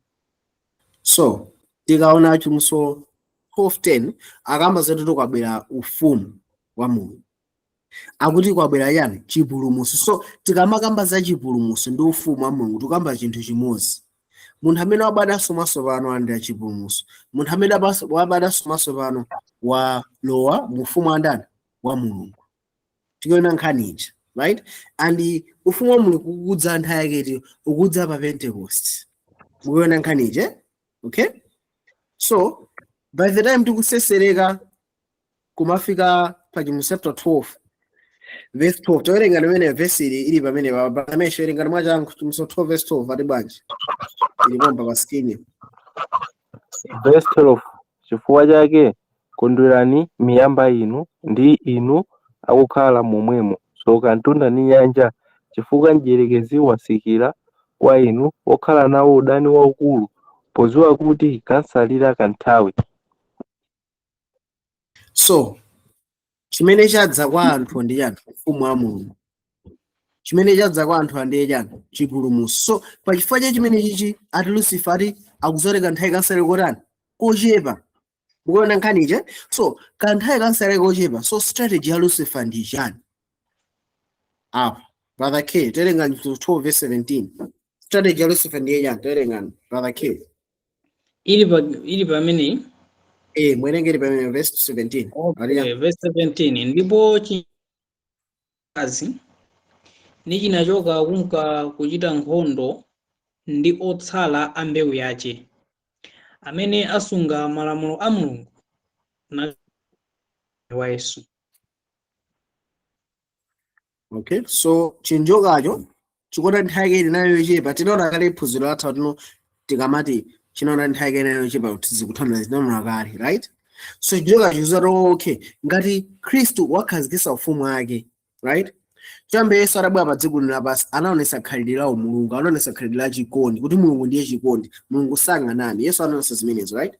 So tikaona chumuso 12:10 akamba zetu kwabwera ufumu wa Mulungu, akuti kwabwera yani chipulumutso. So tikamakamba za chipulumutso ndi ufumu wa Mulungu tukamba chinthu chimodzi. Munthu amene wabadaso maso pano andira chipulumutso, munthu amene wabadaso maso pano walowa mu ufumu wa Mulungu. Tikuona nkhanicha, right? And ufumu wa Mulungu ukudza nthawi yake ukudza pa Pentecost. Mukuona nkhanicha, okay? So by the time tikusesereka kumafika pa chapter 12 verse 12, towerenga limene verse ili pamene pamesha werenga mwachangu 12 verse 12 ati bwanji ili bomba pa screen. Verse 12. Chifukwa chake kondwerani miyamba inu ndi inu akukhala momwemo, soka mtunda ndi nyanja chifukwa mdierekezi wasikira kwa inu okhala nawo udani waukulu podziwa kuti kansalira kanthawi. So chimene chadza kwa anthu ndi chani? Ufumu wa Mulungu. Chimene chadza kwa anthu ndiye chani? Chipulumutso. So pachifukwa cha chimene chichi ati Lucifer ati akuzoleka nthawi kansalira kotani? Kochepa. Mukuona nkhaniche? So kanthawi kansalira kochepa. So strategy ya Lucifer ndi chani? Brother K, terengani 12:17. Strategy ya Lucifer ndiye chani? Terengani Brother K. ili pamene Mwerengeri pamene verse 17. okay, verse 17 ndipo chikazi ndi chinachoka kunka kuchita nkhondo ndi otsala a mbewu yace amene asunga malamulo a Mulungu na wa Yesu. Okay, so chinjokacho chikona nthawi nayo yochepa tinaona kale phunziro lathu tino tikamati chinaona nthawi nayo yochepa kuti zikuthandwa zinaona kale, right? So chinjokacho chizaro okay ngati Khristu wakhazikitsa ufumu wake, right? Chambe Yesu adabwera pa dziko lapansi anaonesa khalidwe la Mulungu, anaonesa khalidwe la chikondi kuti Mulungu ndiye chikondi, Mulungu sang'anami. Yesu anaonesa zimenezo, right?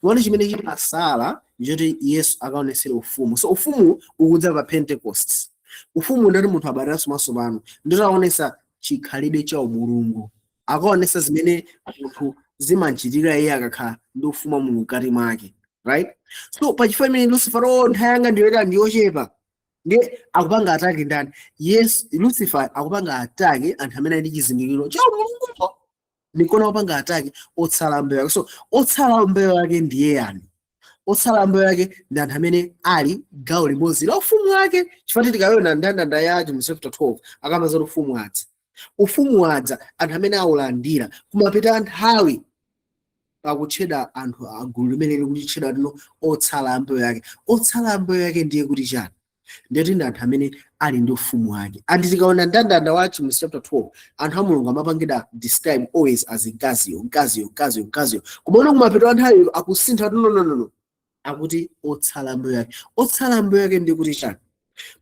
Wona chimene chipasala njoti Yesu akaonesera ufumu. So ufumu ukudza pa Pentecost. Ufumu ndati munthu abadwanso masomano ndito aonesa chikhalidwe cha Mulungu, akaonesa zimene munthu zimachitika iye akakhala ndi ufumu wa Mulungu mkati mwake, right? So pachifukwa imene Lucifer nthawi yanga ndi yochepa ndiye akupanga atake ndani? Yes, Lucifer akupanga atake anthu amene ali chizindikiro cha Mulungu, ndikona kupanga atake otsala mbewu yake. So otsala mbewu yake ndiye yani? Otsala mbewu yake ndi anthu amene ali gawo limodzi la ufumu wake. Chifukwa tikaona ndandanda yacho mu chapter 12 akamaza ufumu wadza. Ufumu wadza anthu amene awulandira kumapita nthawi pakutchedwa anthu agulu limene likutchedwa lino otsala mbewu yake. Otsala mbewu yake ndiye kuti chani? Ndiye ndi anthu amene ali ndi ufumu wake. Andi tikaona ndandanda wacho mu chapter 12 anthu a Mulungu amapangidwa describe always as mkaziyo. Kumaona kumapita nthawi akusintha no. Akuti otsala mbewu yake. Otsala mbewu yake ndi kuti chani?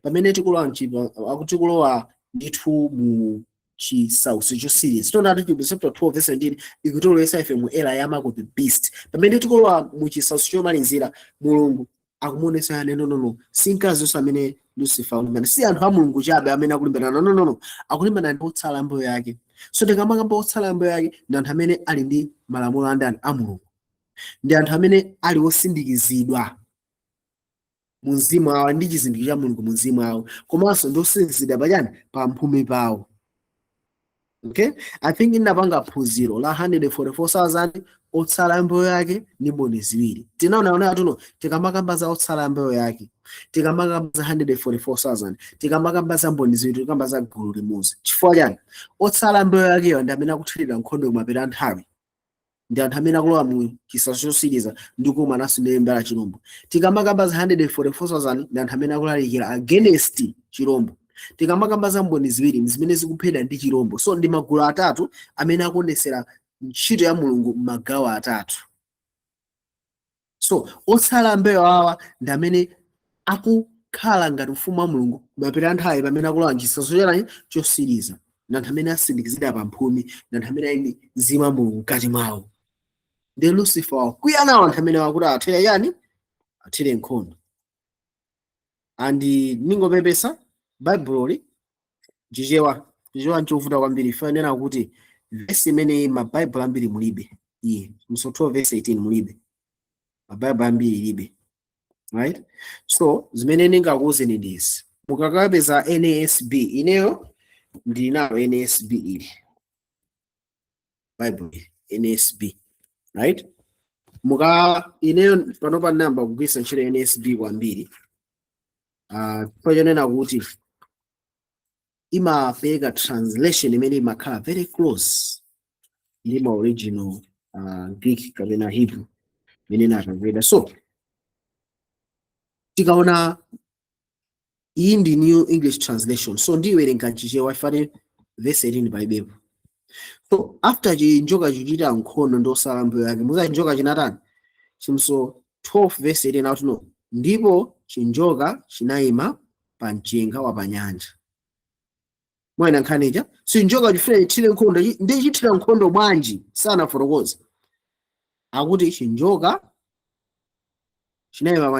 Pamene tikulowa mchipa akuti kulowa ndithu mu chisausi chosirius. Tona ati chapter 12 verse 17 ikutolowesa ife mu era ya mark of the beast. Pamene tikulowa mu chisausi chomalizira Mulungu akumonesa yani no. Sinkazi amene Lucifer ulimbana. Si anthu a Mulungu chabe amene akulimbana no. Akulimbana ndi otsala mbewu yake. So ndikamakamba otsala mbewu yake ndi anthu amene ali ndi malamulo andani a Mulungu. Ndi anthu amene ali osindikizidwa mu mzimu wawo ndi chizindikiro cha Mulungu mu mzimu wawo, komanso ndi osindikizidwa pachani? Pa mphumi pawo. Okay, I think inapanga phunziro la 144,000 otsala mbewu yake ndi mboni ziwiri. Tinaona atuno tikamakamba za otsala mbewu yake, tikamakamba za 144,000, tikamakamba za mboni ziwiri, tikamba za gulu limodzi. Chifukwa chani? Otsala mbewu yake ndi amene akuthirira nkhondo kumapita nthawi, ndi anthu amene akulowa mu chisausi chosiriza ndi kukumana naso ndi mbala chirombo. Tikamakamba za 144,000 ndi anthu amene akulalikira against chirombo. Tikamakamba za mboni ziwiri zimene zikuphedwa ndi chirombo. So ndi magulu atatu amene akuonesera ntchito ya Mulungu m'magawo atatu. So otsala mbewu awa ndi amene akukhala ngati ufumu wa Mulungu kumapita nthawi pamene akulowa chisausi chosiriza, ndi anthu amene asindikizidwa pa mphumi, ndi anthu amene ali mzimu wa Mulungu mkati mwawo. Ndi Lucifer wakwiya nawo anthu amene wakuti athire yani? Athire nkhondo. Andi ningopepesa Bible jijewa nchovuta kwambiri. Fanena kuti verse imene maBible ambiri mulibe. Mso 12 verse 18 mulibe. Mabible ambiri libe. Right? So zimene ningakuze ni this. Mukakapeza NASB ineyo ndinayo NASB ili. Bible NASB. Right? Ineyo panopa namba kugwisa ntchito NASB kwambiri. Pajanena kuti imapeka translation imene imakhala very close ili ma original Greek kapena Hebrew imene natangweda. So tikaona iyi ndi New English Translation. So ndiwerenga chichewa ifane verse 18 Bible. So after chinjoka chichita nkhondo ndi otsala mbewu yake, muza chinjoka chinatani? Chimso 12 verse 18 out no. Ndipo chinjoka chinayima pa mchenga wa pa nyanja. Mwana nkhanija sinjoka chifuna chithire nkhondo ndi chithira nkhondo bwanji sana fotokoza akuti chinjoka chinayima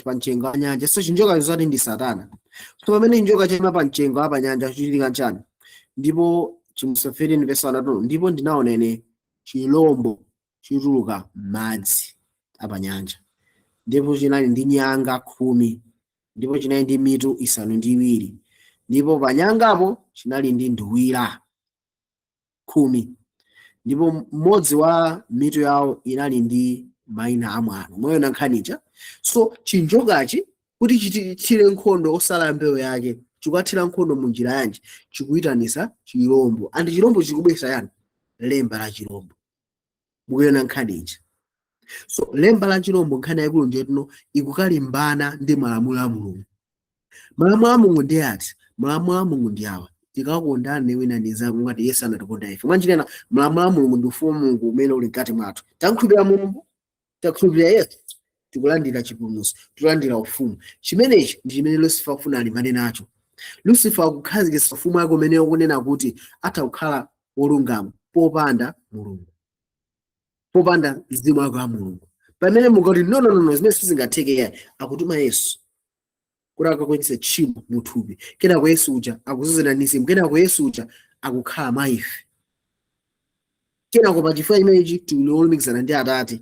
pamchenga wa nyanja. So chinjoka zoti ndi Satana. So pamene chinjoka chayima pamchenga wa panyanja chichitika nchani? Ndipo chimusoferi ndi verse 1 ndipo ndinaona ine chilombo chituluka madzi apanyanja, ndipo chinali ndi nyanga 10, ndipo chinali ndi mitu 7, ndipo panyangapo chinali ndi nduwira 10, ndipo mmodzi wa mitu yawo inali ndi mayina a mwano. Mwaona nkhanija. So chinjokachi kuti chithire nkhondo osala mbewu yake chikuthira nkhondo mu njira yanji? Chikuyitanisa chilombo. Andi chilombo chikubwesa yani? Lemba la chilombo. Mukuona nkhanija. So lemba la chilombo nkhani yaikulu njetino ikukalimbana ndi malamulo a Mulungu. Malamulo a Mulungu ndi ati? Malamulo a Mulungu ndi awa: tikakondane wina ndi nzake ngati Yesu anatikonda ife. Mwanjinena malamulo a Mulungu ndi ufumu wa Mulungu umene uli mkati mwathu. Takhulupirira Mulungu, takhulupirira Yesu, tikulandira chipulumutso, tikulandira ufumu. Chimenechi ndi chimene Lucifer akufuna alimbane nacho. Lucifer akukhazikitsa ufumu wake umene ukunena kuti atakhala wolungama popanda Mulungu, popanda mzimu wake wa Mulungu. Pamene mukati no zimene sizingatheke yayi, akutuma Yesu kuti akakwezetse tchimo muthupi. Kenako Yesu uja akuzunzananisa, kenako Yesu uja akukhala mwa ife. Kenako pa chifukwa chimenechi tili olumikizana ndi Atate.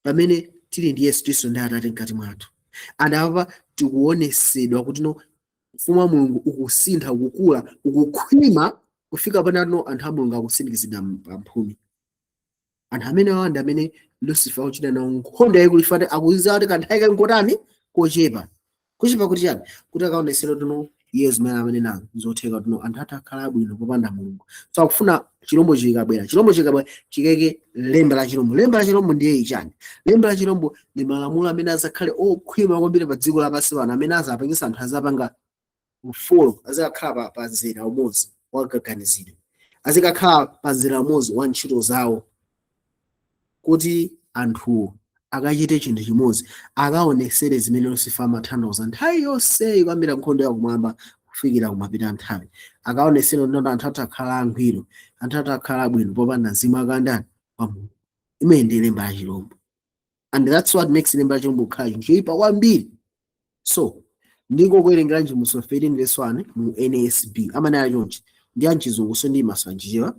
Pamene tili ndi Yesu Khristu ndi Atate mkati mwathu, apa tikuonesedwa kuti no ufumu wa Mulungu ukusintha, ukukula, ukukhwima kufika panano anthu a Mulungu akusindikizidwa pamphumi. Anthu amene awanda amene Lucifer akuchita nawo nkhondo yaikulu ifate akuiza kuti kanthawi kake nkotani kochepa. Kuchepa kuti chani? Kuti akaonesera tuno Yesu mene amene nawo zotheka tuno anthu atakhala bwino popanda Mulungu. So akufuna chilombo chikabwera, chikeke lemba la chilombo. Lemba la chilombo ndiye chani? Lemba la chilombo ndi malamulo amene azakhale okhwima kwambiri pa dziko lapansi pano, amene azapangisa anthu azapanga ufulu, azakhala pa nzira umodzi wakaganizidwe, azikakhala pa nzira umodzi wa ntchito zawo, kuti anthu akachite chinthu chimodzi, akaonesere zimene Lucifer amatanthauza nthawi yonse kwambiri nkhondo yakumwamba kufikira kumapita nthawi. Akaonesere kuti anthu atakhala angwiro, anthu atakhala bwino popanda mzimu akandani wa Mulungu. Imene ndi lemba la chilombo. And that's what makes lemba la chilombo kukhala chinthu choyipa kwambiri. So ndiko kuwerengera Chimusoferi verse 1 mu NASB amanena chonchi ndi anchizungu so ndi masanjiwa.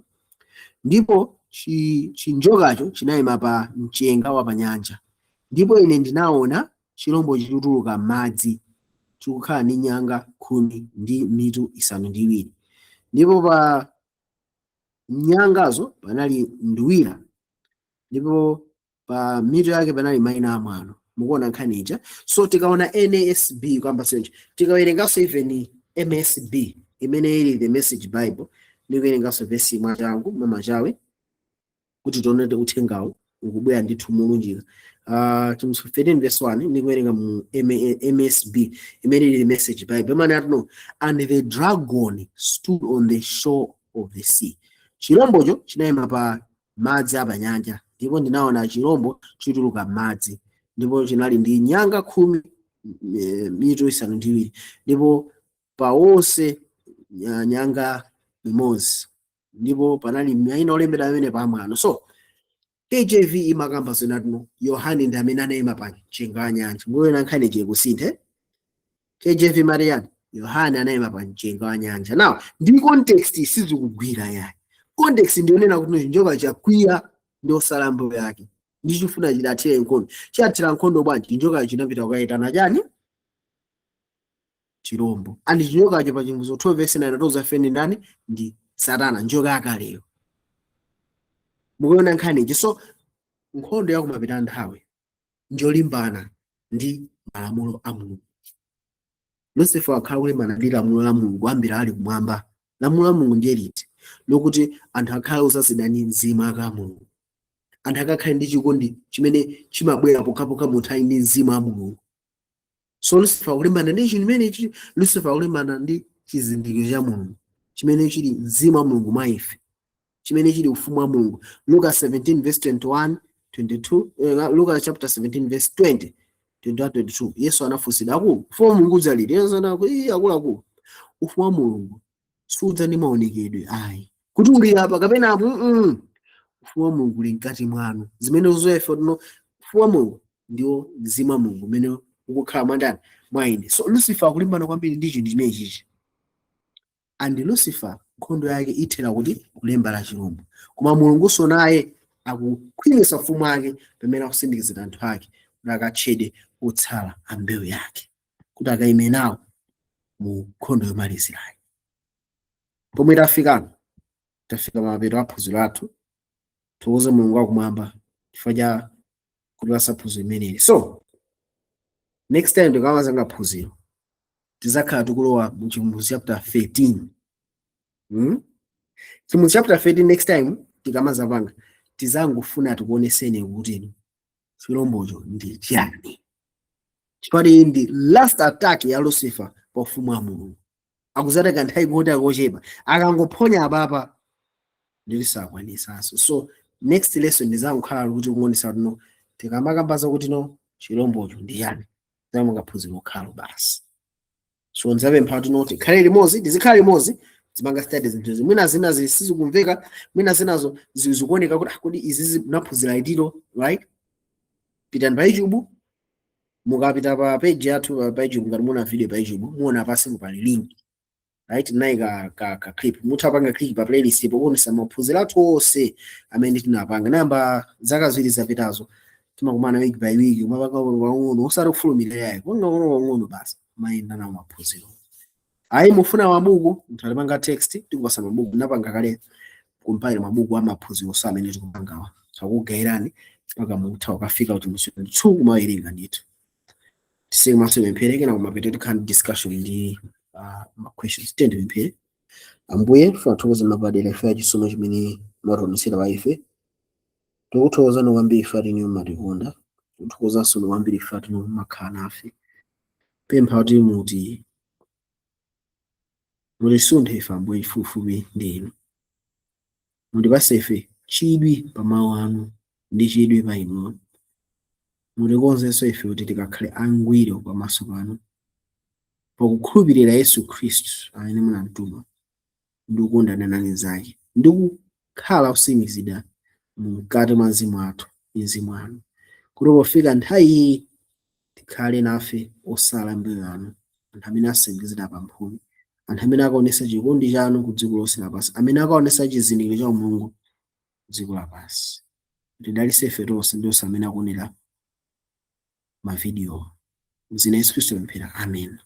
Ndipo chinjokacho chinayima pa mchenga wa panyanja, ndipo ine ndinaona chilombo chikutuluka madzi chikukhala ndi nyanga 10 ndi mitu 7, ndipo pa nyangazo panali nduwira, ndipo pa mitu yake panali mayina a mwano. Mukuona nkhanija. So tikaona NASB kwamba senje, tikawerenganso even MSB imene ili the Message Bible, ndikuwerenganso verse mwachangu mama chawe kuti tionete uthengawo ukubwera ndithu molunjika. Chimusoferi verse 1 ndikuwerenga mu MSB imene ili the Message Bible. Imene atuno, and the dragon stood on the shore of the sea. Chilombocho chinayima pa madzi apanyanja, ndipo ndinaona chilombo chituluka madzi, ndipo chinali ndi nyanga 10 mitu 7, ndipo pa wonse nyanga imodzi, ndipo panali mayina olembedwa amene pa mwano. So KJV imakamba zonatuno Yohane ndi amene anayima pa mchenga wa nyanja. Ngoyena nkhani kusinthe. KJV Marian Yohane anayima pa mchenga wa nyanja. Now ndi context sizikugwira yayi. Context ndionena kuti chinjoka chakwiya ndi osala mbewu yake. Ndichifuna chidathire nkhondo. Chathira nkhondo bwanji? Chinjoka chinapita kukaitana chani? Chilombo. Andi chinjoka cha pa Chivumbulutso 12 verse 9 atoza feni ndani? Ndi Satana, njoka yakaleyo. Mukuona nkhani. So nkhondo yakumapita nthawi njolimbana ndi malamulo a Mulungu. Lucifer akhala kulimbana ndi lamulo la Mulungu ambiri ali kumwamba. Lamulo la Mulungu ndiye liti? Lokuti anthu akhala osasidani mzimu aka Mulungu. Anthu akakhala ndi chikondi chimene chimabwera pokapoka muthawi ndi mzimu wa Mulungu. So Lucifer kulimbana ndi chimene Lucifer kulimbana ndi chizindikiro cha Mulungu chimene chili mzimu wa Mulungu mwa ife, chimene chili ufumu wa Mulungu. Luka 17 verse 21 22, Luka chapter 17 verse 20 22. Yesu anafunsida akulu ufumu wa Mulungu udza liti? Yesu anati akulu. ufumu wa Mulungu sudza ndi maonekedwe ayi kuti uli apa kapena apo ufumu wa Mulungu uli mkati mwanu. Zimene zoyefe no ufumu wa Mulungu ndiwo mzimu wa Mulungu umene ukukhala mwandani mwa ine. So Lucifer akulimbana kwambiri ndi chinthu chimene chichi, and Lucifer nkhondo yake ithera kuti kulemba la chirombo, koma Mulungunso naye akukhwimitsa ufumu wake pamene akusindikizira anthu ake kuti akatchede otsala a mbewu yake kuti akayime nawo mu nkhondo yomalizirayi. Pomwe tafika mapeto a phunziro athu. Tithokoze Mulungu wakumwamba chifukwa cha kutipatsa phunziro limeneli. So next time tikamazanga phunziro tizakhala tikulowa mu Chivumbulutso chapter 13. Chivumbulutso chapter 13 next time tikamazapanga tizangofuna tikuoneseni kuti chirombocho ndi chiyani. Chifukwa ndi last attack ya Lucifer pa ufumu wa Mulungu. Akuzateka nthawi kuti akochepa akangophonya apapa ndili sakwanisanso. So next lesson ndizangokhala kuti kuonesa kuti tikamakamba kuti chirombocho ndi yani tizamangaphunzira okhalo basi. So nzapempha kuti tikhale limodzi, tizikhala limodzi, zimanga study zinthu zimwe zina zisizikumveka, mwina zinazo zikuoneka kuti izi zinaphunzira itiro, right? Pitani pa YouTube, mukapita pa page yathu pa YouTube ngati muna video pa YouTube, muona pasi pali link, right? Nayi ka clip, mutapanga click pa playlist pokuonesa maphunziro athu onse amene tinapanga. Namba zaka ziwiri zapitazo timakumana week by week, umapanga wang'ono usati kufulumira yayi wang'ono basi mayenda na maphunziro. Ayi mufuna mabuku mtalipanga text tikupasa mabuku, napanga kale kumpile mabuku amaphunziro sa amene tikupangawa sakugairani mpaka mutha ukafika kuti msiyoni 2 kumawerenga ndithu. Tise masomo mphereke na kumapeto tikhani discussion ndi ma questions tende mphere. Ambuye fathokoza mabadela ife ya chisomo chimene mwatonisira wa ife. Tikuthokoza nokwambiri ife ati niyo matikonda, tikuthokozanso nokwambiri ife ati niyo makhala nafe. Pempha kuti mutisunthe ife Ambuye chifupifupi ndi inu. Mutipatse ife chidwi pa mawu anu ndi chidwi pa inu. Mutikonzenso ife kuti tikakhale angwiro pamaso panu pakukhulupirira Yesu Khristu amene munamtuma ndi kukondana nane zake ndi kukhala osimikizidwa mkati mwa mzimu athu ndi mzimu anu, kuti pofika nthawi tikhale nafe osala mbewu yanu, anthu amene asimikizidwa pa mphumi, anthu amene akaonesa chikondi chanu ku dziko lonse lapansi, amene akaonesa chizindikiro cha Mulungu ku dziko lapansi. Tidalitse ife tonse ndi onse amene akuonera mavidiyo. M'dzina la Yesu Khristu pemphera, amen.